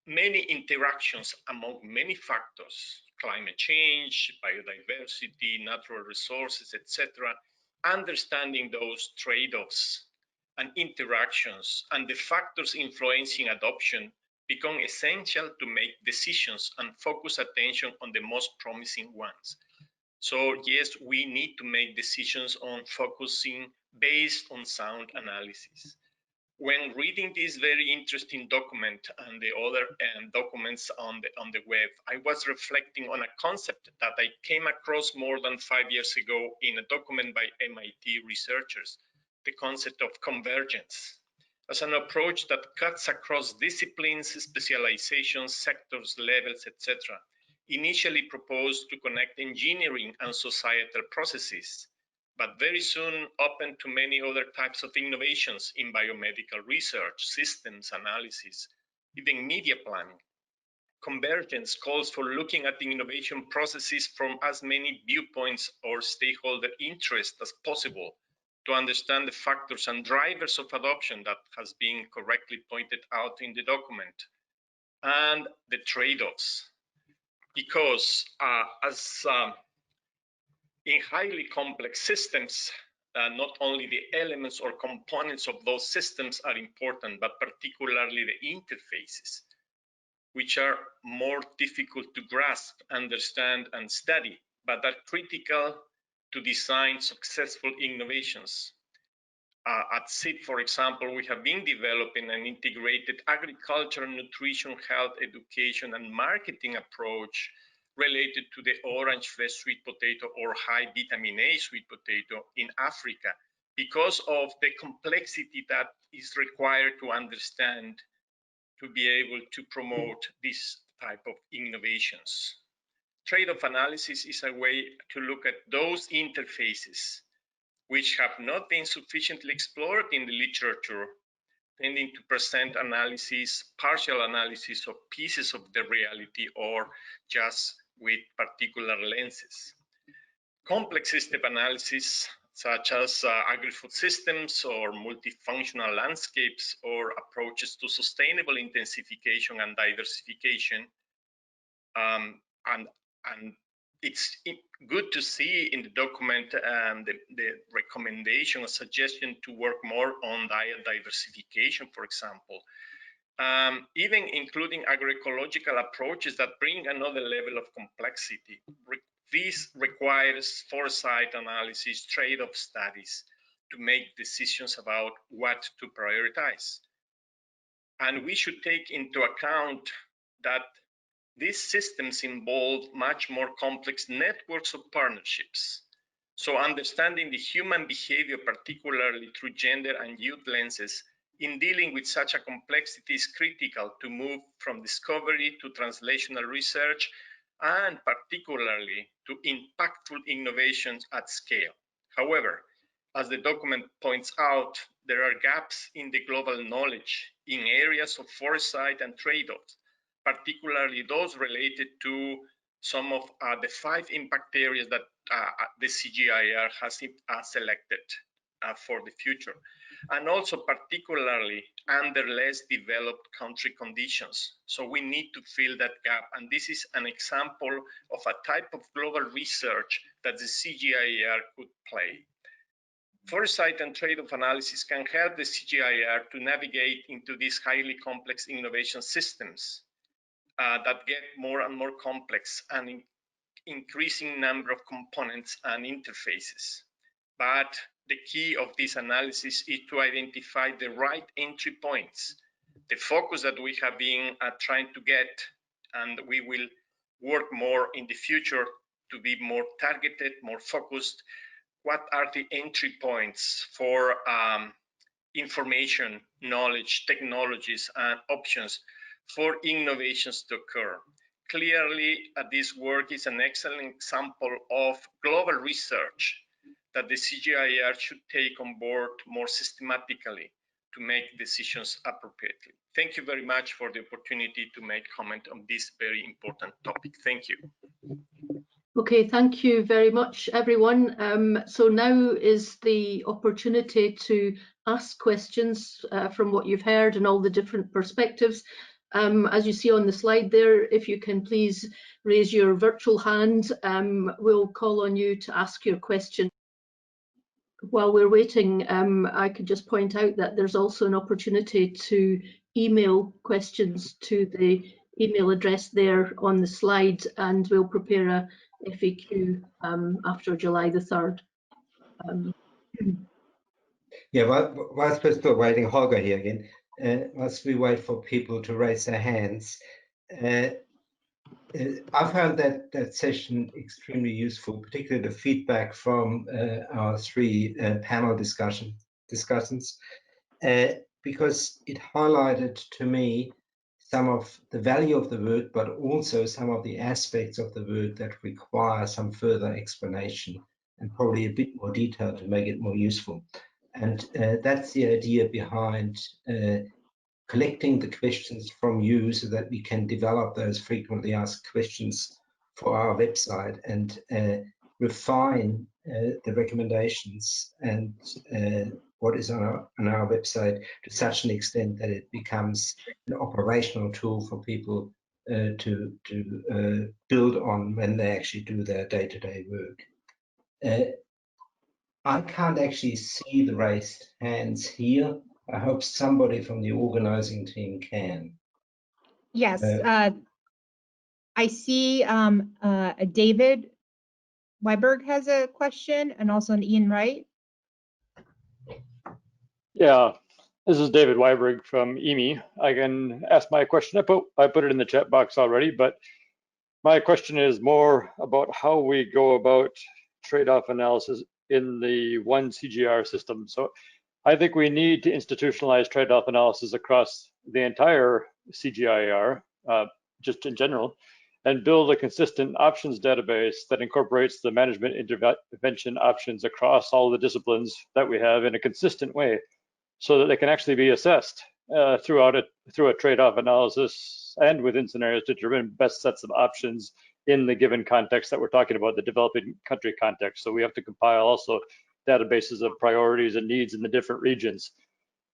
many interactions among many factors, climate change, biodiversity, natural resources, etc., understanding those trade-offs and interactions and the factors influencing adoption become essential to make decisions and focus attention on the most promising ones. So yes, we need to make decisions on focusing based on sound analysis. When reading this very interesting document and the other documents on the web, I was reflecting on a concept that I came across more than 5 years ago in a document by MIT researchers, the concept of convergence, as an approach that cuts across disciplines, specializations, sectors, levels, etc., initially proposed to connect engineering and societal processes, but very soon open to many other types of innovations in biomedical research, systems analysis, even media planning. Convergence calls for looking at the innovation processes from as many viewpoints or stakeholder interests as possible to understand the factors and drivers of adoption that has been correctly pointed out in the document, and the trade-offs. Because in highly complex systems, not only the elements or components of those systems are important, but particularly the interfaces, which are more difficult to grasp, understand, and study, but are critical to design successful innovations. At SIP, for example, we have been developing an integrated agriculture, nutrition, health, education, and marketing approach related to the orange flesh sweet potato or high vitamin A sweet potato in Africa, because of the complexity that is required to understand to be able to promote this type of innovations. Trade-off analysis is a way to look at those interfaces which have not been sufficiently explored in the literature, tending to present analysis, partial analysis of pieces of the reality or just with particular lenses. Complex system analysis, such as agri-food systems or multifunctional landscapes or approaches to sustainable intensification and diversification, and it's good to see in the document the recommendation or suggestion to work more on diet diversification, for example, even including agroecological approaches that bring another level of complexity. This requires foresight analysis, trade-off studies to make decisions about what to prioritize. And we should take into account that these systems involve much more complex networks of partnerships. So understanding the human behavior, particularly through gender and youth lenses, in dealing with such a complexity is critical to move from discovery to translational research, and particularly to impactful innovations at scale. However, as the document points out, there are gaps in the global knowledge in areas of foresight and trade-offs, particularly those related to some of the 5 impact areas that the CGIAR has selected for the future, and also particularly under less developed country conditions. So we need to fill that gap, and this is an example of a type of global research that the CGIAR could play. Foresight and trade-off analysis can help the CGIAR to navigate into these highly complex innovation systems that get more and more complex and increasing number of components and interfaces. But the key of this analysis is to identify the right entry points, the focus that we have been trying to get, and we will work more in the future to be more targeted, more focused? What are the entry points for information, knowledge, technologies, and options for innovations to occur? Clearly, this work is an excellent example of global research that the CGIAR should take on board more systematically to make decisions appropriately. Thank you very much for the opportunity to make comment on this very important topic. Thank you. Okay, thank you very much, everyone. So now is the opportunity to ask questions from what you've heard and all the different perspectives. As you see on the slide there, if you can please raise your virtual hand, we'll call on you to ask your question. While we're waiting, I could just point out that there's also an opportunity to email questions to the email address there on the slide, and we'll prepare a FAQ after July the 3rd. Yeah, whilst we're still waiting, Holger here again, whilst we wait for people to raise their hands, I found that session extremely useful, particularly the feedback from our three panel discussants, because it highlighted to me some of the value of the work, but also some of the aspects of the work that require some further explanation and probably a bit more detail to make it more useful. And that's the idea behind collecting the questions from you so that we can develop those frequently asked questions for our website and refine the recommendations and what is on our website to such an extent that it becomes an operational tool for people to build on when they actually do their day-to-day work. I can't actually see the raised hands here. I hope somebody from the organizing team can. Yes, I see David Weiberg has a question and also an Ian Wright. Yeah, this is David Weiberg from EMI. I can ask my question. I put it in the chat box already, but my question is more about how we go about trade-off analysis in the One CGIAR system. So I think we need to institutionalize trade-off analysis across the entire CGIAR, just in general, and build a consistent options database that incorporates the management intervention options across all the disciplines that we have in a consistent way, so that they can actually be assessed through a trade-off analysis and within scenarios to determine best sets of options in the given context that we're talking about, the developing country context. So we have to compile also databases of priorities and needs in the different regions.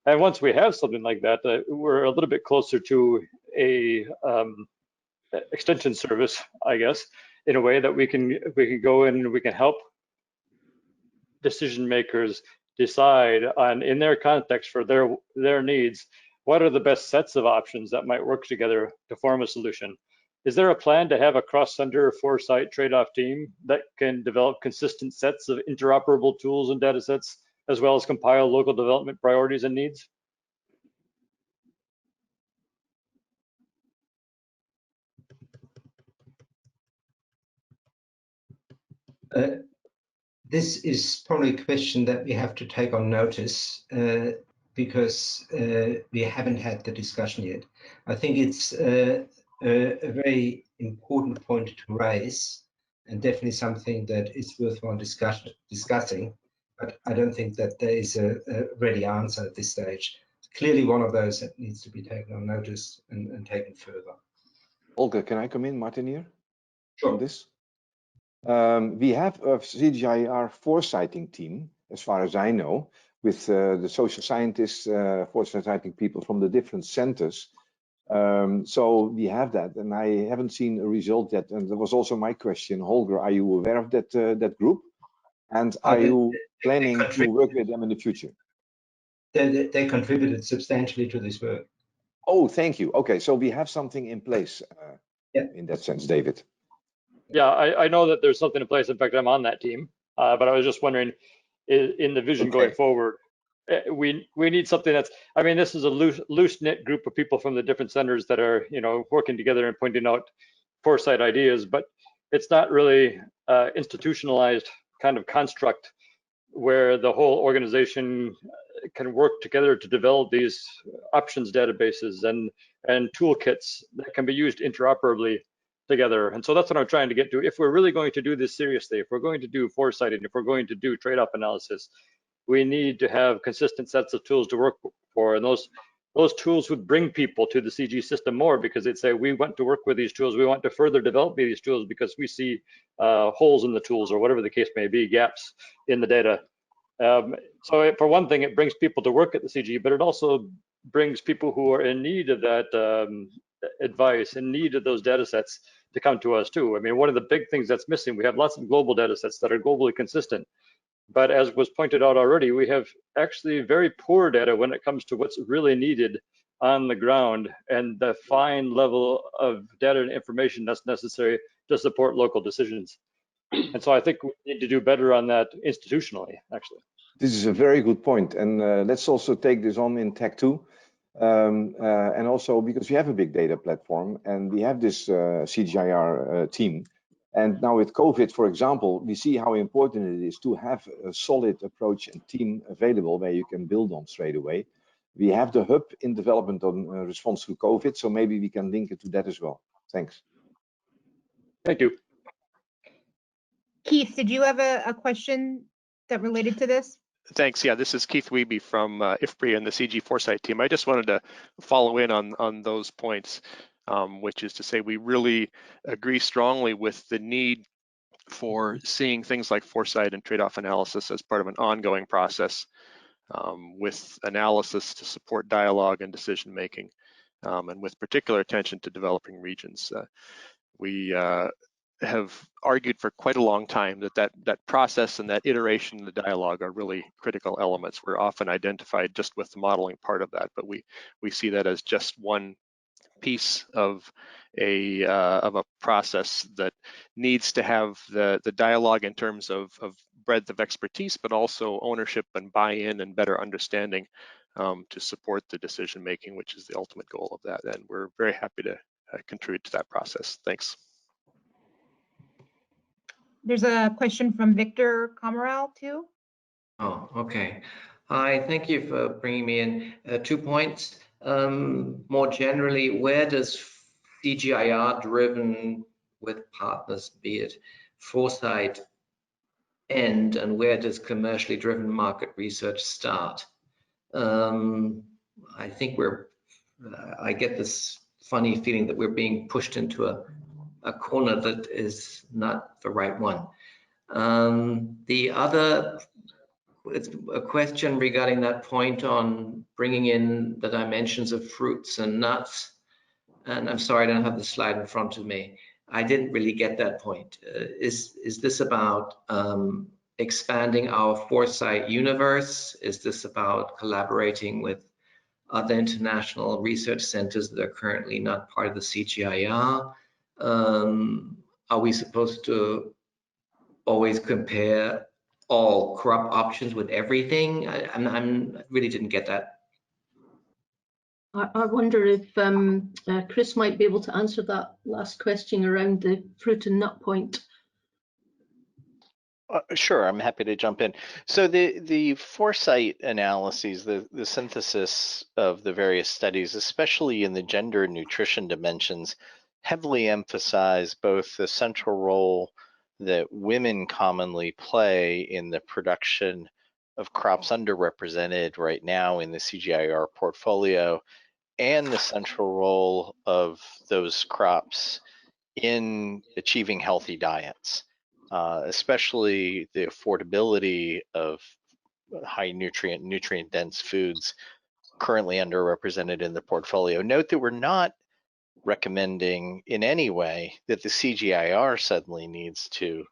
And once we have something like that, we're a little bit closer to a extension service, I guess, in a way that we can go in and we can help decision makers decide on, in their context for their needs, what are the best sets of options that might work together to form a solution. Is there a plan to have a cross-center Foresight trade-off team that can develop consistent sets of interoperable tools and data sets, as well as compile local development priorities and needs? This is probably a question that we have to take on notice because we haven't had the discussion yet. I think it's a very important point to raise and definitely something that is worthwhile discussing, but I don't think that there is a ready answer at this stage. It's clearly one of those that needs to be taken on notice and taken further. Olga, can I come in, Martin, here? Sure. On this? We have a CGIAR foresighting team, as far as I know, with the social scientists, foresighting people from the different centers. So we have that, and I haven't seen a result yet. And that was also my question, Holger, are you aware of that group? And are you planning to work with them in the future? They contributed substantially to this work. Oh, thank you. Okay, so we have something in place in that sense, David. Yeah, I know that there's something in place. In fact, I'm on that team, but I was just wondering, in the vision going forward, we need something that's, I mean, this is a loose knit group of people from the different centers that are, working together and pointing out Foresight ideas, but it's not really institutionalized kind of construct where the whole organization can work together to develop these options databases and toolkits that can be used interoperably together. And so that's what I'm trying to get to. If we're really going to do this seriously, if we're going to do foresighting, if we're going to do trade-off analysis, we need to have consistent sets of tools to work for. And those tools would bring people to the CG system more, because they'd say, we want to work with these tools. We want to further develop these tools because we see holes in the tools, or whatever the case may be, gaps in the data. So for one thing, it brings people to work at the CG, but it also brings people who are in need of that advice, in need of those data sets, to come to us too. I mean, one of the big things that's missing, we have lots of global data sets that are globally consistent. But as was pointed out already, we have actually very poor data when it comes to what's really needed on the ground and the fine level of data and information that's necessary to support local decisions. And so I think we need to do better on that institutionally, actually. This is a very good point. And let's also take this on in Tech 2. And also because we have a big data platform and we have this CGIAR team. And now with COVID, for example, we see how important it is to have a solid approach and team available where you can build on straight away. We have the hub in development on response to COVID, so maybe we can link it to that as well. Thanks. Thank you. Keith, did you have a question that related to this? Thanks. Yeah, this is Keith Wiebe from IFPRI and the CG Foresight team. I just wanted to follow in on those points, which is to say we really agree strongly with the need for seeing things like foresight and trade-off analysis as part of an ongoing process, with analysis to support dialogue and decision making, and with particular attention to developing regions. We have argued for quite a long time that process and that iteration and the dialogue are really critical elements. We're often identified just with the modeling part of that, but we see that as just one piece of a process that needs to have the dialogue in terms of breadth of expertise, but also ownership and buy-in and better understanding to support the decision making, which is the ultimate goal of that. And we're very happy to contribute to that process. Thanks. There's a question from Victor Comaral too. Oh, okay. Hi, thank you for bringing me in. 2 points. More generally, where does CGIAR driven with partners, be it Foresight, end, and where does commercially driven market research start? I think I get this funny feeling that we're being pushed into a corner that is not the right one. The other, it's a question regarding that point on bringing in the dimensions of fruits and nuts. And I'm sorry, I don't have the slide in front of me. I didn't really get that point. Is this about expanding our foresight universe? Is this about collaborating with other international research centers that are currently not part of the CGIAR? Are we supposed to always compare all crop options with everything? I really didn't get that. I wonder if Chris might be able to answer that last question around the fruit and nut point. Sure, I'm happy to jump in. So the foresight analyses, the synthesis of the various studies, especially in the gender and nutrition dimensions, heavily emphasize both the central role that women commonly play in the production of crops underrepresented right now in the CGIAR portfolio, and the central role of those crops in achieving healthy diets, especially the affordability of high nutrient dense foods currently underrepresented in the portfolio. Note that we're not recommending in any way that the CGIAR suddenly needs to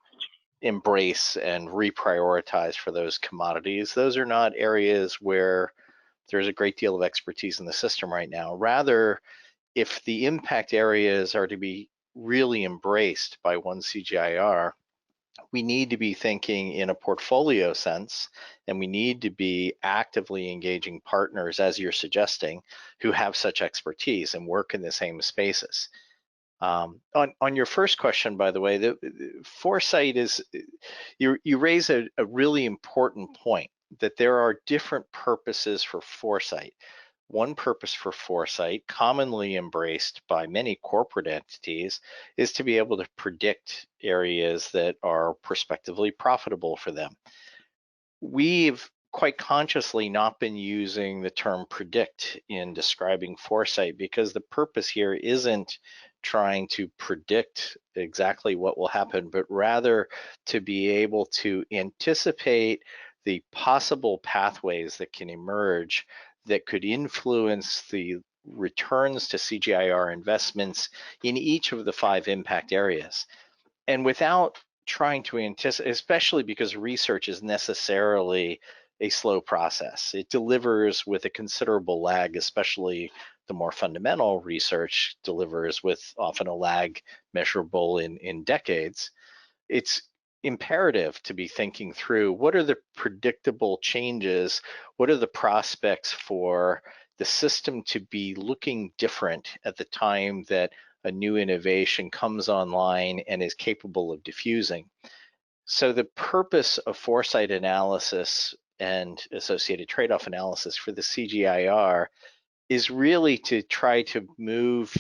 embrace and reprioritize for those commodities. Those are not areas where there's a great deal of expertise in the system right now. Rather, if the impact areas are to be really embraced by One CGIAR, we need to be thinking in a portfolio sense, and we need to be actively engaging partners, as you're suggesting, who have such expertise and work in the same spaces. On your first question, by the way, the foresight is, you raise a really important point, that there are different purposes for foresight. One purpose for foresight, commonly embraced by many corporate entities, is to be able to predict areas that are prospectively profitable for them. We've quite consciously not been using the term predict in describing foresight, because the purpose here isn't trying to predict exactly what will happen, but rather to be able to anticipate the possible pathways that can emerge that could influence the returns to CGIAR investments in each of the 5 impact areas. And without trying to anticipate, especially because research is necessarily a slow process. It delivers with a considerable lag, especially the more fundamental research delivers with often a lag measurable in decades. It's imperative to be thinking through, what are the predictable changes? What are the prospects for the system to be looking different at the time that a new innovation comes online and is capable of diffusing? So the purpose of foresight analysis and associated trade-off analysis for the CGIAR is really to try to move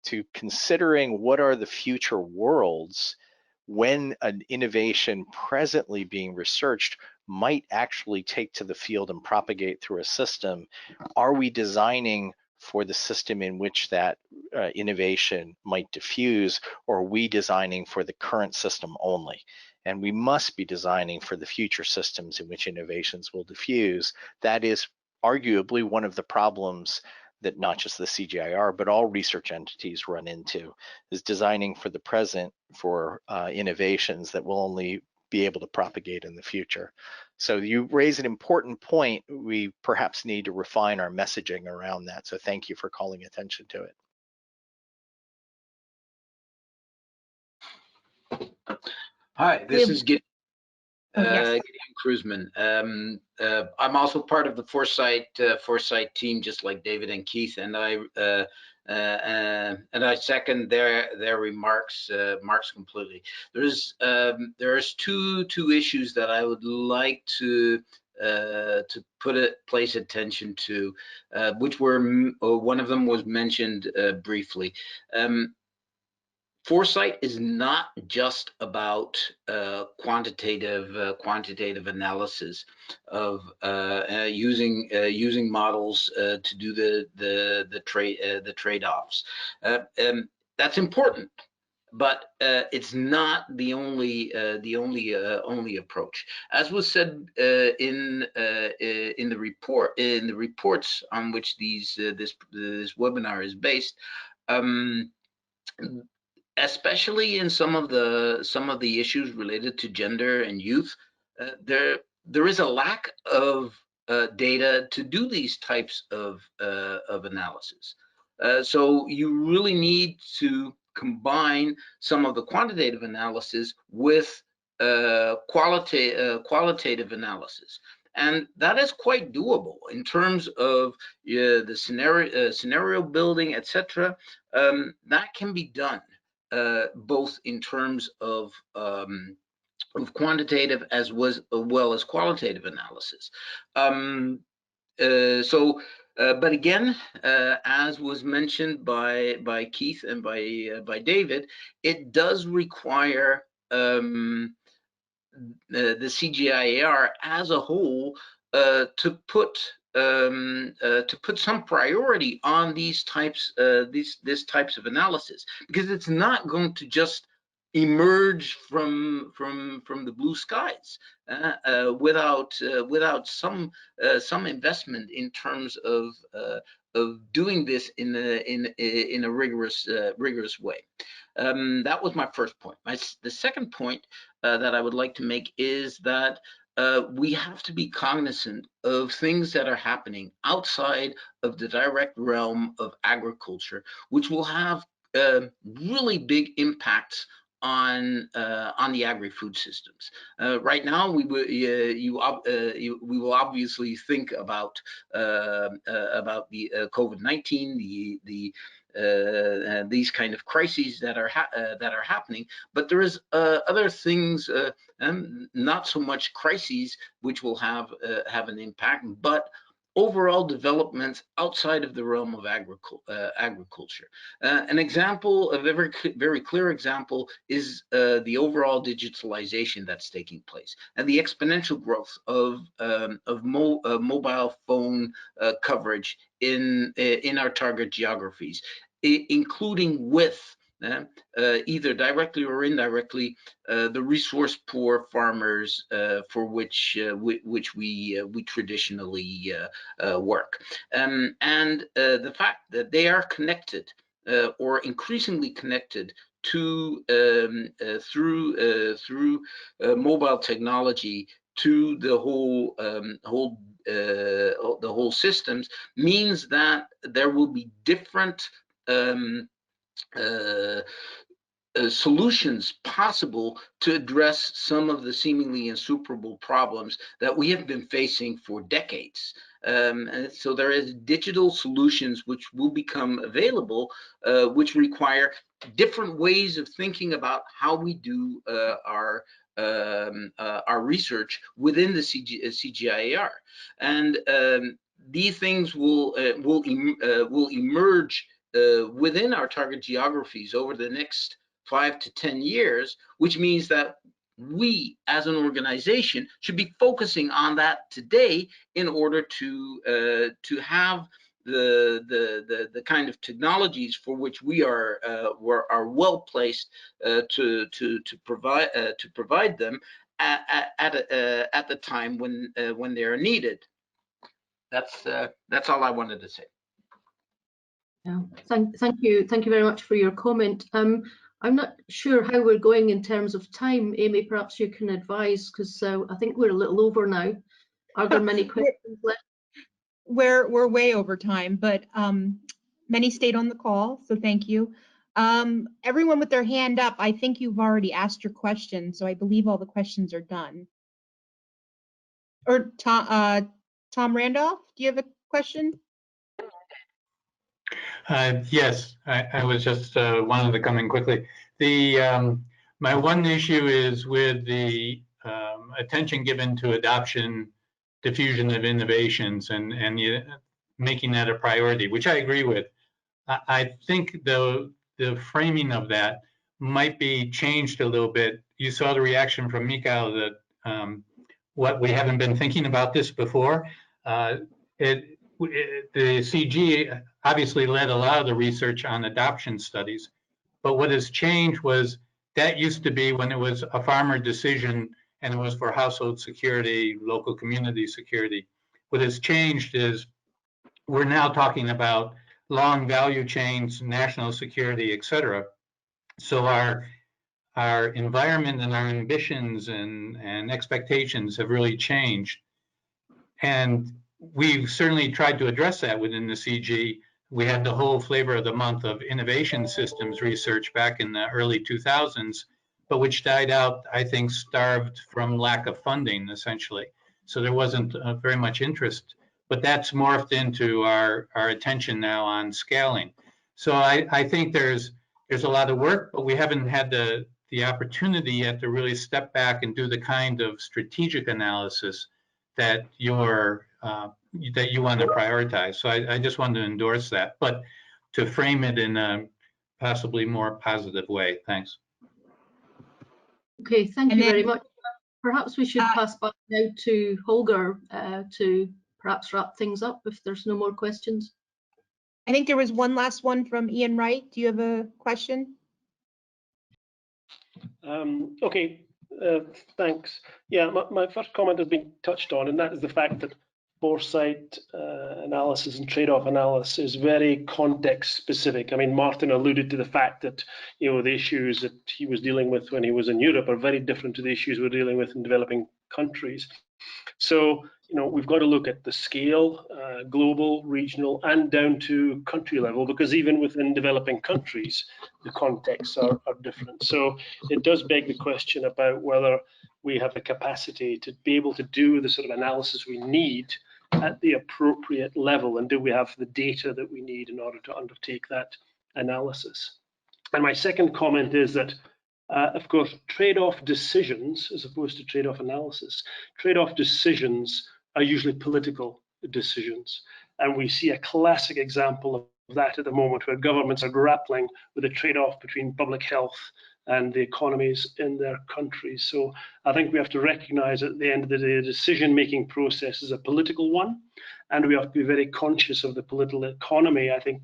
to considering what are the future worlds when an innovation presently being researched might actually take to the field and propagate through a system. Are we designing for the system in which that innovation might diffuse, or are we designing for the current system only? And we must be designing for the future systems in which innovations will diffuse. That is arguably one of the problems that not just the CGIAR, but all research entities run into, is designing for the present for innovations that will only be able to propagate in the future. So you raise an important point. We perhaps need to refine our messaging around that. So thank you for calling attention to it. Hi, this is Gideon Yes. Cruzman. I'm also part of the Foresight team, just like David and Keith, and I second their remarks completely. There's two issues that I would like to place attention to, which were one of them was mentioned briefly. Foresight is not just about quantitative analysis of using models to do the trade-offs. That's important, but it's not the only approach. As was said in the reports on which this webinar is based. Especially in some of the issues related to gender and youth, there is a lack of data to do these types of analysis. So you really need to combine some of the quantitative analysis with qualitative analysis. And that is quite doable in terms of the scenario building, etc. That can be done. Both in terms of quantitative as well as qualitative analysis. But again, as was mentioned by Keith and by David, it does require the CGIAR as a whole to put some priority on these types of analysis, because it's not going to just emerge from the blue skies without some investment in terms of doing this in a rigorous way. That was my first point. The second point that I would like to make is that we have to be cognizant of things that are happening outside of the direct realm of agriculture, which will have really big impacts on the agri-food systems. Right now, we will obviously think about the COVID-19, these kind of crises that are happening. But there is other things, not so much crises, which will have an impact, but overall developments outside of the realm of agriculture. An example, a very clear example, is the overall digitalization that's taking place and the exponential growth of mobile phone coverage in our target geographies, including with either directly or indirectly the resource poor farmers for which we traditionally work, and the fact that they are connected or increasingly connected to through mobile technology to the whole systems, means that there will be different solutions possible to address some of the seemingly insuperable problems that we have been facing for decades. And so there is digital solutions which will become available, which require different ways of thinking about how we do our research within the CGIAR, and these things will emerge within our target geographies over the next 5 to 10 years, which means that we as an organization should be focusing on that today in order to have the kind of technologies for which we are well placed to provide them at the time when they are needed. That's all I wanted to say. Yeah, thank you very much for your comment. I'm not sure how we're going in terms of time. Amy, perhaps you can advise, because I think we're a little over now. Are there many questions left? We're way over time, but many stayed on the call, so thank you. Everyone with their hand up, I think you've already asked your question, so I believe all the questions are done. Or Tom Randolph, do you have a question? Yes, I was just wanted to come in quickly. My one issue is with the attention given to adoption, diffusion of innovations, and making that a priority, which I agree with. I think the framing of that might be changed a little bit. You saw the reaction from Mikael that what we haven't been thinking about this before. The CG obviously led a lot of the research on adoption studies, but what has changed was that used to be when it was a farmer decision and it was for household security, local community security. What has changed is we're now talking about long value chains, national security, et cetera. So our environment and our ambitions and expectations have really changed. And we've certainly tried to address that within the CG. We had the whole flavor of the month of innovation systems research back in the early 2000s, but which died out, I think, starved from lack of funding, essentially. So there wasn't very much interest, but that's morphed into our attention now on scaling. So I think there's a lot of work, but we haven't had the opportunity yet to really step back and do the kind of strategic analysis that you want to prioritize. So I just wanted to endorse that, but to frame it in a possibly more positive way. Thanks. Okay, thank you very much. Perhaps we should pass back now to Holger to perhaps wrap things up if there's no more questions. I think there was one last one from Ian Wright. Do you have a question? Okay, thanks. Yeah, my first comment has been touched on, and that is the fact that foresight analysis and trade-off analysis is very context specific. I mean, Martin alluded to the fact that, you know, the issues that he was dealing with when he was in Europe are very different to the issues we're dealing with in developing countries. So, you know, we've got to look at the scale, global, regional, and down to country level, because even within developing countries, the contexts are different. So it does beg the question about whether we have the capacity to be able to do the sort of analysis we need at the appropriate level, and do we have the data that we need in order to undertake that analysis. And my second comment is that, of course, trade-off decisions, as opposed to trade-off analysis, trade-off decisions are usually political decisions. And we see a classic example of that at the moment, where governments are grappling with a trade-off between public health and the economies in their countries. So I think we have to recognize at the end of the day, the decision-making process is a political one, and we have to be very conscious of the political economy. I think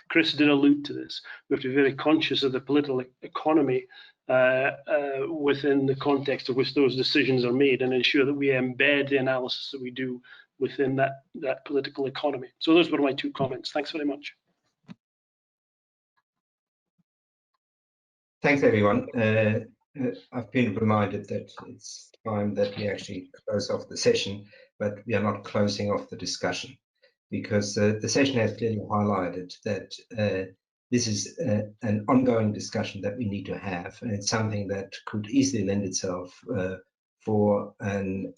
Chris did allude to this. We have to be very conscious of the political economy within the context of which those decisions are made, and ensure that we embed the analysis that we do within that political economy. So those were my two comments. Thanks very much. Thanks, everyone. I've been reminded that it's time that we actually close off the session, but we are not closing off the discussion, because the session has clearly highlighted that this is an ongoing discussion that we need to have, and it's something that could easily lend itself for an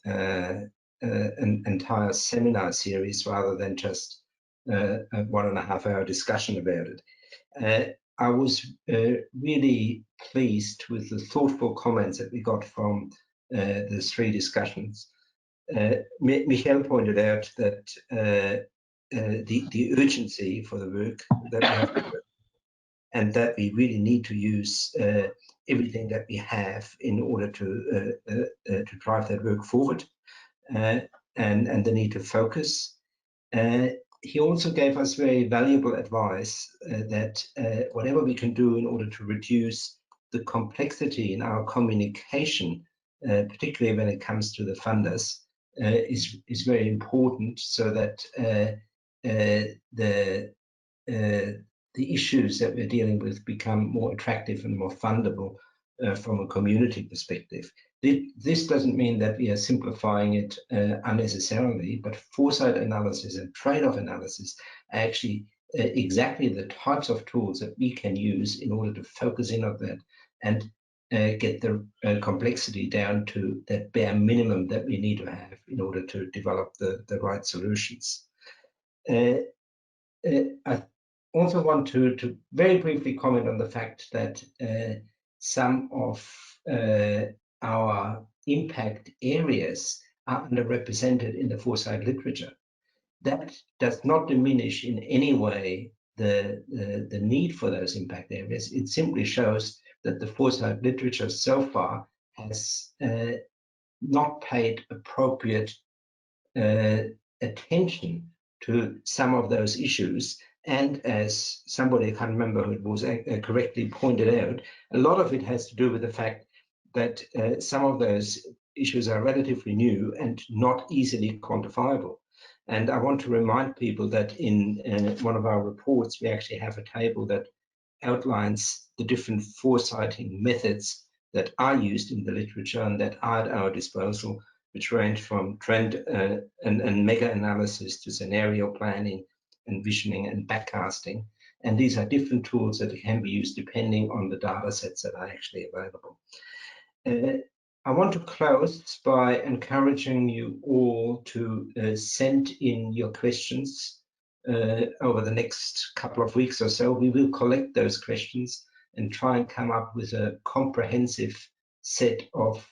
entire seminar series rather than just a 1.5 hour discussion about it. I was really pleased with the thoughtful comments that we got from the three discussions. Michelle pointed out that the urgency for the work that we have to do, and that we really need to use everything that we have in order to drive that work forward, and the need to focus. He also gave us very valuable advice that whatever we can do in order to reduce the complexity in our communication, particularly when it comes to the funders, is very important, so that the issues that we're dealing with become more attractive and more fundable from a community perspective. This doesn't mean that we are simplifying it unnecessarily, but foresight analysis and trade-off analysis are actually exactly the types of tools that we can use in order to focus in on that and get the complexity down to that bare minimum that we need to have in order to develop the right solutions. I also want to very briefly comment on the fact that some of our impact areas are underrepresented in the foresight literature. That does not diminish in any way the need for those impact areas. It simply shows that the foresight literature so far has not paid appropriate attention to some of those issues. And as somebody, I can't remember who it was, correctly pointed out, a lot of it has to do with the fact that some of those issues are relatively new and not easily quantifiable. And I want to remind people that in one of our reports, we actually have a table that outlines the different foresighting methods that are used in the literature and that are at our disposal, which range from trend and mega analysis to scenario planning and visioning and backcasting. And these are different tools that can be used depending on the data sets that are actually available. I want to close by encouraging you all to send in your questions over the next couple of weeks or so. We will collect those questions and try and come up with a comprehensive set of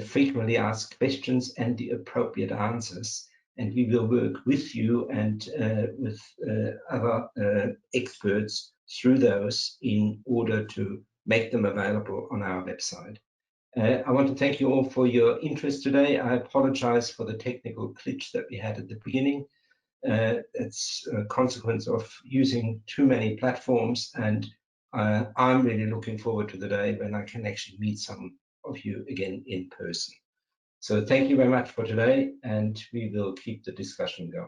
frequently asked questions and the appropriate answers. And we will work with you and with other experts through those in order to make them available on our website. I want to thank you all for your interest today. I apologize for the technical glitch that we had at the beginning. It's a consequence of using too many platforms, and I'm really looking forward to the day when I can actually meet some of you again in person. So thank you very much for today, and we will keep the discussion going.